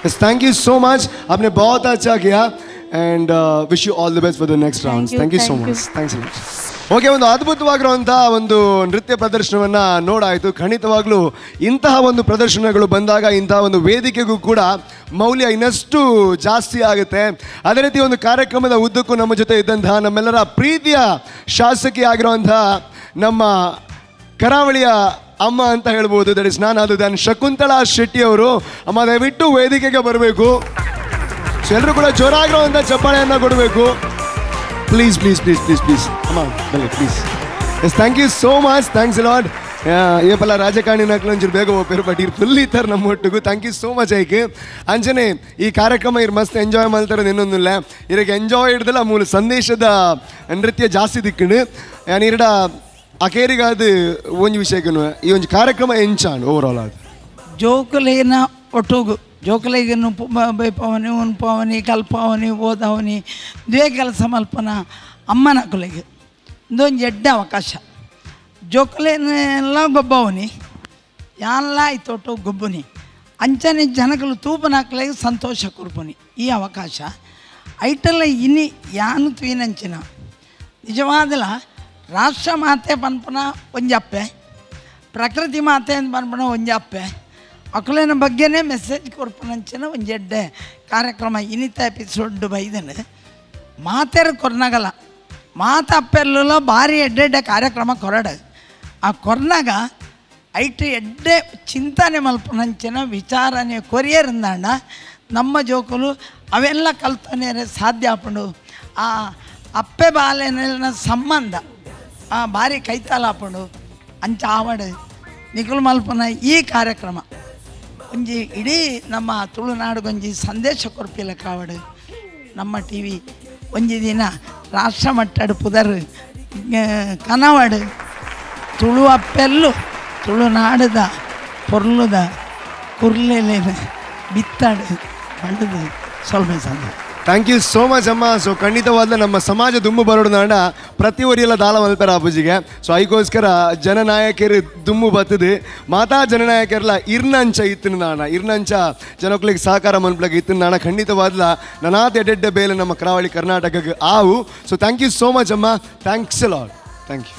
E: Yes, thank you so much. आपने बहुत अच्छा किया and wish you all the best for the next rounds. Thank you so much. Thanks a lot. Okay, ಒಂದು ಅದ್ಭುತವಾಗಿರುವಂಥ ಒಂದು ನೃತ್ಯ ಪ್ರದರ್ಶನವನ್ನು ನೋಡಾಯಿತು. ಖಂಡಿತವಾಗ್ಲೂ ಇಂತಹ ಒಂದು ಪ್ರದರ್ಶನಗಳು ಬಂದಾಗ ಇಂತಹ ಒಂದು ವೇದಿಕೆಗೂ ಕೂಡ ಮೌಲ್ಯ ಇನ್ನಷ್ಟು ಜಾಸ್ತಿ ಆಗುತ್ತೆ. ಅದೇ ರೀತಿ ಒಂದು ಕಾರ್ಯಕ್ರಮದ ಉದ್ದಕ್ಕೂ ನಮ್ಮ ಜೊತೆ ಇದ್ದಂತಹ ನಮ್ಮೆಲ್ಲರ ಪ್ರೀತಿಯ ಶಾಸಕಿ ಆಗಿರುವಂಥ ನಮ್ಮ ಕರಾವಳಿಯ ಅಮ್ಮ ಅಂತ ಹೇಳ್ಬೋದು, that is non other than Shakuntala Shetty ಅವರು. ಅಮ್ಮ ದಯವಿಟ್ಟು ವೇದಿಕೆಗೆ ಬರಬೇಕು. ಸೊ ಎಲ್ಲರೂ ಕೂಡ ಜೋರಾಗಿರುವಂಥ ಚಪ್ಪಾಳೆಯನ್ನು ಕೊಡಬೇಕು. Please please please please please ಅಮ್ಮ ಬನ್ನಿ please. Yes, thank you so much. Thanks lot. ಏಪಲ್ಲ ರಾಜಕಾರಣಿ ನಕ್ಲಂಚೂರು ಬೇಗ ಹೋಗ್ತಾರೆ, ಬಟ್ ಇವ್ರು ಫುಲ್ ಇರ್ತಾರೆ ನಮ್ಮೊಟ್ಟಿಗೂ. Thank you so much. ಐಕೆ ಅಂಚನೆ ಈ ಕಾರ್ಯಕ್ರಮ ಇವ್ರು ಮಸ್ತ್ ಎಂಜಾಯ್ ಮಾಡ್ತಾರೆ. ಇನ್ನೊಂದಿಲ್ಲ ಇರಕ್ಕೆ ಎಂಜಾಯ್ ಹಿಡ್ದಲ್ಲ ಮೂಲ ಸಂದೇಶದ ನೃತ್ಯ ಜಾಸ್ತಿ ದಿಕ್ಕಂಡು ನಾನು ಇರಡ ಅಕೇರಿಗಾದ ಒಂದು ವಿಷಯಕ್ಕೂ ಈ ಒಂದು ಕಾರ್ಯಕ್ರಮ ಎಂಚಾಂಡು ಓವರಾಲ್ ಅದು
G: ಜೋಕುಲೇನ ಒಟ್ಟೋಗು ಜೋಕುಲೆಗನ್ನು ಬೈಪವನಿ ಉನ್ಪವನಿ ಕಲ್ಪವನಿ ಓದವನಿ ದ್ವೇ ಕೆಲಸ ಮಲ್ಪನ ಅಮ್ಮನ ಕುಲೆಗೆ ಇದೊಂದು ಎಡ್ಡ ಅವಕಾಶ ಜೋಕಲೇನೆಲ್ಲ ಗೊಬ್ಬವನಿ ಎಲ್ಲ ಆಯ್ತೋಟು ಗೊಬ್ಬನಿ ಅಂಚನೆ ಜನಗಳು ತೂಪನಾಕ್ಲಾಗ ಸಂತೋಷ ಕೊರ್ಪುನಿ ಈ ಅವಕಾಶ ಐಟಲ್ಲ ಇನಿ ಯಾನು ತ್ವೀನಂಚಿನ ನಿಜವಾದಲ ರಾಷ್ಟ್ರ ಮಾತೆ ಪನ್ಪನ ಒಂಜಪ್ಪೆ ಪ್ರಕೃತಿ ಮಾತೆ ಅಂತ ಪನ್ಪನ ಒಂಜಪ್ಪೆ ಅಕುಲಿನ ಬಗ್ಗೆನೇ ಮೆಸೇಜ್ ಕೊರ್ಪನಂಚಿನ ಒಂಜೆಡ್ಡೆ ಕಾರ್ಯಕ್ರಮ ಇನಿತ ಎಪಿಸೋಡ್ ಬೈದನು ಮಾತೆರ ಕೊರ್ನಾಗಲ್ಲ ಮಾತಪ್ಪೆಲ್ಲ ಭಾರಿ ಎಡ್ಡೆಡ್ಡೆ ಕಾರ್ಯಕ್ರಮ ಕೊರಡು ಆ ಕೊರ್ನಾಗ ಐಟು ಎಡ್ಡೆ ಚಿಂತನೆ ಮಲ್ಪನಂಚಿನ ವಿಚಾರನೆ ಕೊರಿಯರಿಂದಾಂಡ ನಮ್ಮ ಜೋಕುಲು ಅವೆಲ್ಲ ಕಲ್ತನೆ ಸಾಧ್ಯ ಆಪಂಡು ಆ ಅಪ್ಪೆ ಬಾಲೆನ ಸಂಬಂಧ ಭಾರಿ ಕೈತಾಲಾಪಂಡು ಅಂಚ ಆವಡು ನಿಖುಲ್ ಮಲ್ಪನ ಈ ಕಾರ್ಯಕ್ರಮ ಒಂಜಿ ಇಡೀ ನಮ್ಮ ತುಳುನಾಡುಗೊಂಜಿ ಸಂದೇಶ ಕೊರ್ಪಿಲ್ಲ ಕಾವಡು ನಮ್ಮ ಟಿ ವಿ ಒಂಜಿ ದಿನ ರಾಷ್ಟ್ರ ಮಟ್ಟದ ಪುದರ್ ಕನವಡು ತುಳು ಅಪ್ಪೆಲ್ಲು ತುಳುನಾಡದ ಪೊರ್ಲುದ ಕುರ್ಲೆಲೇನ ಬಿತ್ತಾಡು ಪಂಡದು ಸ್ವಲ್ಪ ಸಂದ
E: ಥ್ಯಾಂಕ್ ಯು ಸೋ ಮಚ್ ಅಮ್ಮ. ಸೊ ಖಂಡಿತವಾದ ನಮ್ಮ ಸಮಾಜ ದುಮ್ಮು ಬರೋಣ ಪ್ರತಿ ಒರಿಯೆಲ್ಲ ದಾಳ ಮಲ್ಪರ ಅಪ್ಪಜಿಗೆ. ಸೊ ಅದಕ್ಕೋಸ್ಕರ ಜನನಾಯಕರು ದುಮ್ಮು ಬತ್ತದು ಮಾತಾ ಜನನಾಯಕರೆಲ್ಲ ಇರ್ನಂಚ ಇತ್ತಿನ ನಾಣ ಇರ್ನಂಚ ಜನಕ್ಲಿಗೆ ಸಹಕಾರ ಮನ್ಪ್ಲಾಗ ಇತ್ತಿನ ನಾಣ ಖಂಡಿತವಾದ್ಲ ನನಾತ ಎಡ್ಡೆಡ್ಡೆ ಬೇಲೆ ನಮ್ಮ ಕರಾವಳಿ ಕರ್ನಾಟಕಕ್ಕೆ ಆವು. So thank you so much ಅಮ್ಮ. Thanks a lot. Thank you.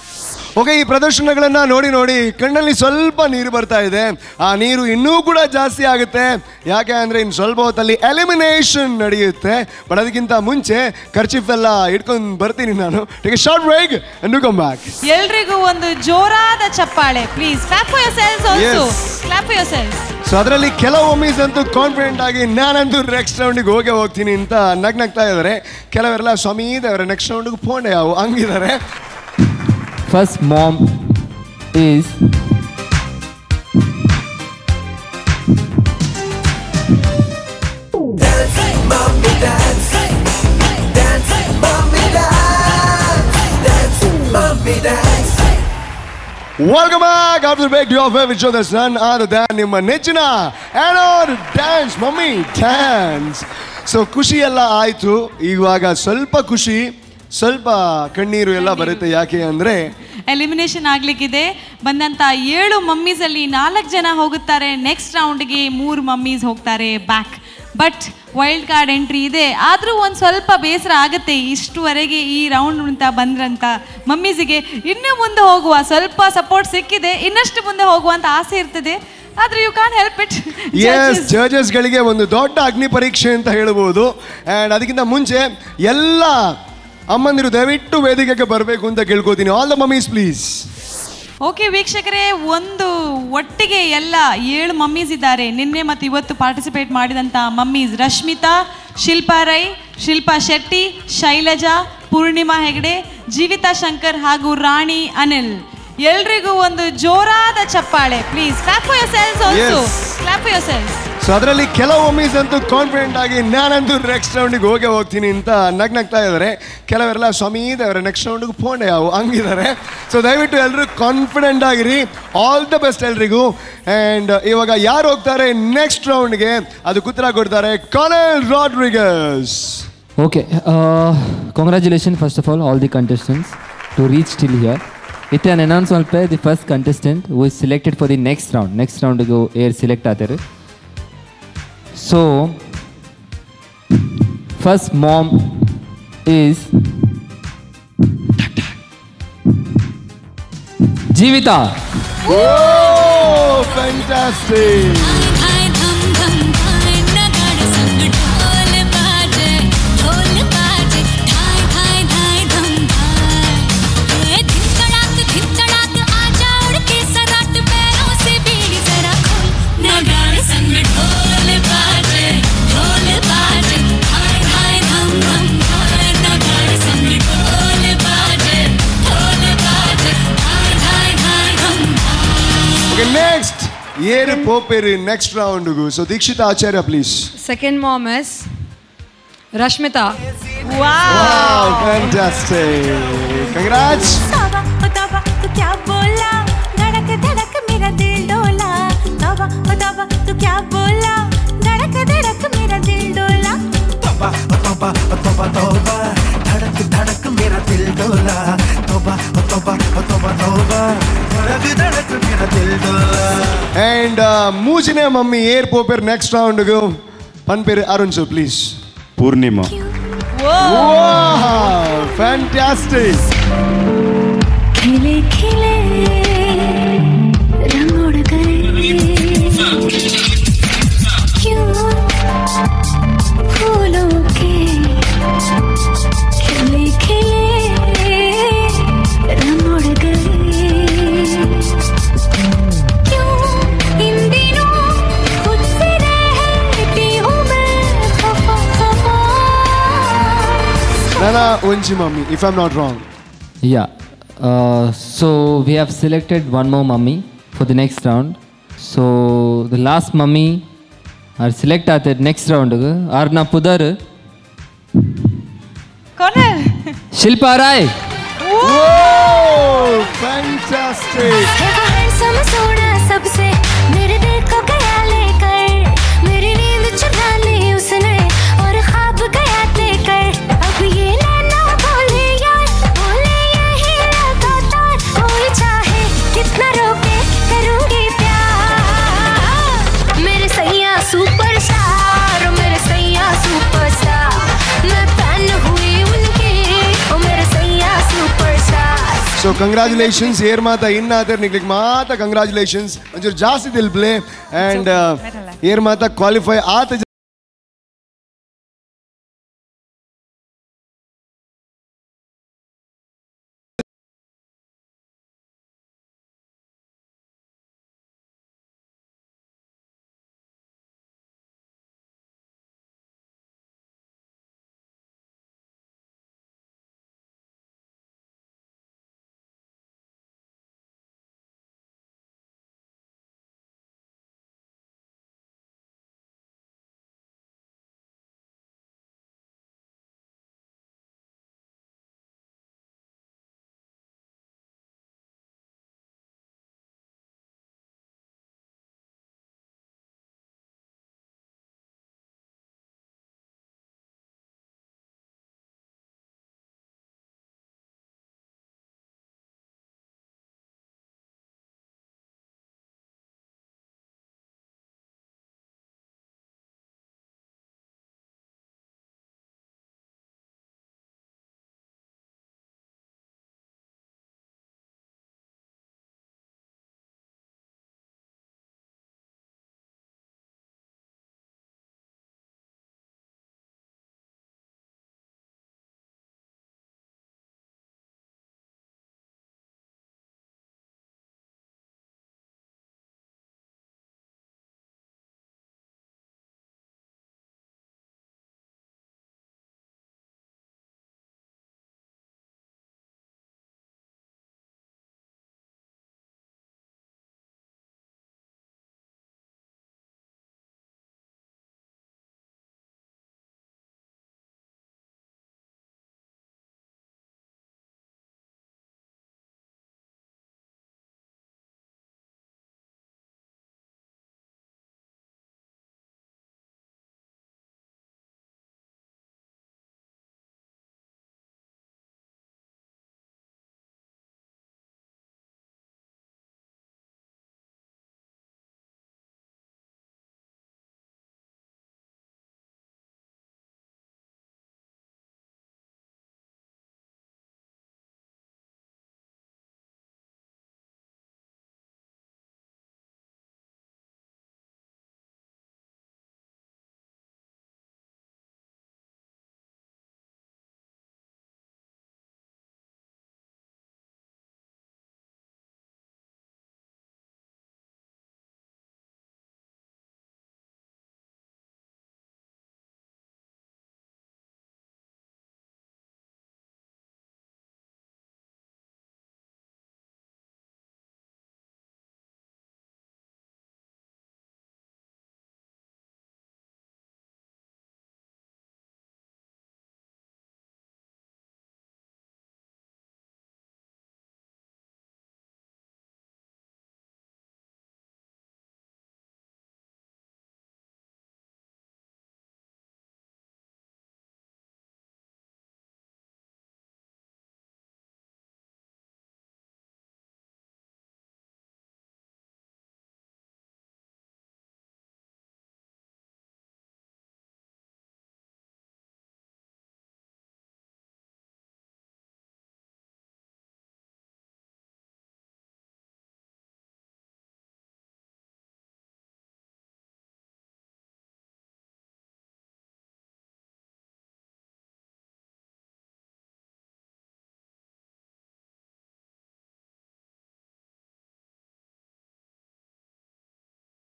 E: Okay, ಈ ಪ್ರದರ್ಶನಗಳನ್ನು ನೋಡಿ ಕಣ್ಣಲ್ಲಿ ಸ್ವಲ್ಪ ನೀರು ಬರ್ತಾ ಇದೆ. ಆ ನೀರು ಇನ್ನೂ ಕೂಡ ಜಾಸ್ತಿ ಆಗುತ್ತೆ. ಯಾಕೆ ಅಂದರೆ ಇನ್ನು ಸ್ವಲ್ಪ ಹೊತ್ತಲ್ಲಿ ಎಲಿಮಿನೇಷನ್ ನಡೆಯುತ್ತೆ. ಬಟ್ ಅದಕ್ಕಿಂತ ಮುಂಚೆ ಖರ್ಚಿಫ್ ಎಲ್ಲ ಇಟ್ಕೊಂಡು ಬರ್ತೀನಿ ನಾನು. Take a short break and come back.
F: ಎಲ್ರಿಗೂ ಒಂದು ಜೋರಾದ ಚಪ್ಪಾಳೆ please. Clap for yourselves also. Clap for yourselves.
E: So ಅದರಲ್ಲಿ ಕೆಲವು ಒಮ್ಮೀಸ್ ಅಂತೂ ಕಾನ್ಫಿಡೆಂಟ್ ಆಗಿ ನಾನಂತೂ ನೆಕ್ಸ್ಟ್ ರೌಂಡಿಗೆ ಹೋಗ್ತೀನಿ ಅಂತ ನಗ್ನಗ್ತಾ ಇದ್ದಾರೆ. ಕೆಲವರೆಲ್ಲ ಸ್ವಾಮಿ ಅವರ ನೆಕ್ಸ್ಟ್ ರೌಂಡಿಗೆ ಫೋನ್ ಯಾವ ಹಂಗಿದ್ದಾರೆ.
K: First mom is
H: dance, mommy dance, dance, mommy dance, dance, mommy dance.
E: Welcome back after the break to your favorite show. That's none other than ನಿಮ್ಮ ನೆಚ್ಚಿನ Anod Dance Mummy Dance. So ಖುಷಿ ಎಲ್ಲ ಆಯಿತು. ಇವಾಗ ಸ್ವಲ್ಪ ಖುಷಿ ಸ್ವಲ್ಪ ಕಣ್ಣೀರು ಎಲ್ಲ ಬರುತ್ತೆ. ಯಾಕೆ ಅಂದರೆ
F: ಎಲಿಮಿನೇಷನ್ ಆಗ್ಲಿಕ್ಕಿದೆ. ಬಂದಂತ 7 ಮಮ್ಮೀಸ್ ಅಲ್ಲಿ 4 ಜನ ಹೋಗುತ್ತಾರೆ ನೆಕ್ಸ್ಟ್ ರೌಂಡ್ಗೆ, 3 ಮಮ್ಮೀಸ್ ಹೋಗ್ತಾರೆ back. But wild card entry ಇದೆ. ಆದರೂ ಒಂದು ಸ್ವಲ್ಪ ಬೇಸರ ಆಗುತ್ತೆ. ಇಷ್ಟುವರೆಗೆ ಈ ರೌಂಡ್ ಅಂತ ಬಂದ್ರಂತ ಮಮ್ಮೀಸಿಗೆ ಇನ್ನೂ ಮುಂದೆ ಹೋಗುವ ಸ್ವಲ್ಪ ಸಪೋರ್ಟ್ ಸಿಕ್ಕಿದೆ, ಇನ್ನಷ್ಟು ಮುಂದೆ ಹೋಗುವ ಅಂತ ಆಸೆ ಇರ್ತದೆ. ಆದ್ರೆ you can't help it.
E: Yes, ಜಡ್ಜಸ್ಗಳಿಗೆ ಒಂದು ದೊಡ್ಡ ಅಗ್ನಿ ಪರೀಕ್ಷೆ ಅಂತ ಹೇಳ್ಬೋದು. ಆ್ಯಂಡ್ ಅದಕ್ಕಿಂತ ಮುಂಚೆ ಎಲ್ಲ ಅಮ್ಮಂದಿರು ದಯವಿಟ್ಟು ವೇದಿಕೆಗೆ ಬರಬೇಕು ಅಂತ ಕೇಳ್ಕೋತೀನಿ. All the mummies please.
F: Okay ವೀಕ್ಷಕರೇ, ಒಂದು ಒಟ್ಟಿಗೆ ಎಲ್ಲ 7 ಮಮ್ಮೀಸ್ ಇದ್ದಾರೆ. ನಿನ್ನೆ ಮತ್ತು ಇವತ್ತು ಪಾರ್ಟಿಸಿಪೇಟ್ ಮಾಡಿದಂಥ ಮಮ್ಮೀಸ್ ರಶ್ಮಿತಾ, ಶಿಲ್ಪಾ ರೈ, ಶಿಲ್ಪಾ ಶೆಟ್ಟಿ, ಶೈಲಜಾ, ಪೂರ್ಣಿಮಾ ಹೆಗಡೆ, ಜೀವಿತಾ ಶಂಕರ್ ಹಾಗೂ ರಾಣಿ ಅನಿಲ್. ಎಲ್ರಿಗೂ ಒಂದು ಜೋರಾದ ಚಪ್ಪಾಳೆ please. Clap for yourselves also. Clap for yourselves.
E: So ಅದರಲ್ಲಿ ಕೆಲವು ಒಮ್ಮೀಸ್ ಅಂತೂ ಕಾನ್ಫಿಡೆಂಟ್ ಆಗಿ ನಾನಂತೂ ನೆಕ್ಸ್ಟ್ ರೌಂಡಿಗೆ ಹೋಗ್ತೀನಿ ಅಂತ ನಗ್ನಗ್ತಾ ಇದ್ದಾರೆ. ಕೆಲವರೆಲ್ಲ ಸ್ವಾಮಿ ಅವರ ನೆಕ್ಸ್ಟ್ ರೌಂಡಿಗೆ ಫೋನ್ ಯಾವ ಹಂಗಿದ್ದಾರೆ. ಸೊ ದಯವಿಟ್ಟು ಎಲ್ಲರೂ ಕಾನ್ಫಿಡೆಂಟ್ ಆಗಿರಿ. ಆಲ್ ದ ಬೆಸ್ಟ್ ಎಲ್ರಿಗೂ. ಆ್ಯಂಡ್ ಇವಾಗ ಯಾರು ಹೋಗ್ತಾರೆ ನೆಕ್ಸ್ಟ್ ರೌಂಡ್ಗೆ ಅದು ಉತ್ತರ ಕೊಡ್ತಾರೆ ಕಾನಲ್ Rodrigues.
K: Okay, congratulations first of all the contestants to reach till here. It an announcement by the first contestant who is selected for the next round. Next round go air select ಆತಾರೆ. So first mom is Jeevita.
E: Oh, fantastic. Next, year poperi next round go. So Dikshita Acharya, please.
L: Second mom is Rashmita.
E: Wow, fantastic. Congrats.
D: तू क्या बोला, धड़क धड़क मेरा दिल डोला. तौबा तू क्या बोला, धड़क धड़क मेरा दिल डोला.
H: तौबा तौबा तौबा तौबा धड़क धड़क मेरा दिल डोला. तौबा
E: ಅಂಡ್ ಮೂಜಿನೇ ಮಮ್ಮಿ ಏರ್ ಪೋಪೇರ್ ನೆಕ್ಸ್ಟ್ ರೌಂಡ್ ಪನ್ ಪೇರು Arun sir please.
J: Poornima.
E: Fantastic.
D: खिले खिले रंग उड़ गए क्यों फूलों के खिले खिले रंग उड़ गए क्यों इन दिनों खुद से रहती हूँ मैं खफा खफा.
E: Nana Unchi mummy, if I'm not wrong.
K: Yeah. So we have selected one more mummy for the next round. So the last mummy are select at the next round. Arna Pudar.
F: Cornel.
K: Shilpa Rai.
E: Whoa! Fantastic.
D: Handsome सोना सबसे मेरे दिल को गया लेकर मेरी नींद चुरा ली उसने और ख्वाब गया लेकर अब ये नैना बोले यार बोले यही लगातार कोई चाहे कितना रोके करूंगी प्यार मेरे सैया सुपरस्टार मेरे सैया सुपरस्टार मैं फैन हुई उनकी ओ मेरे सैया superstar.
E: So congratulations, here mata inna ater niklik mata congratulations. Onjur jaasti dil play and here mata qualify aata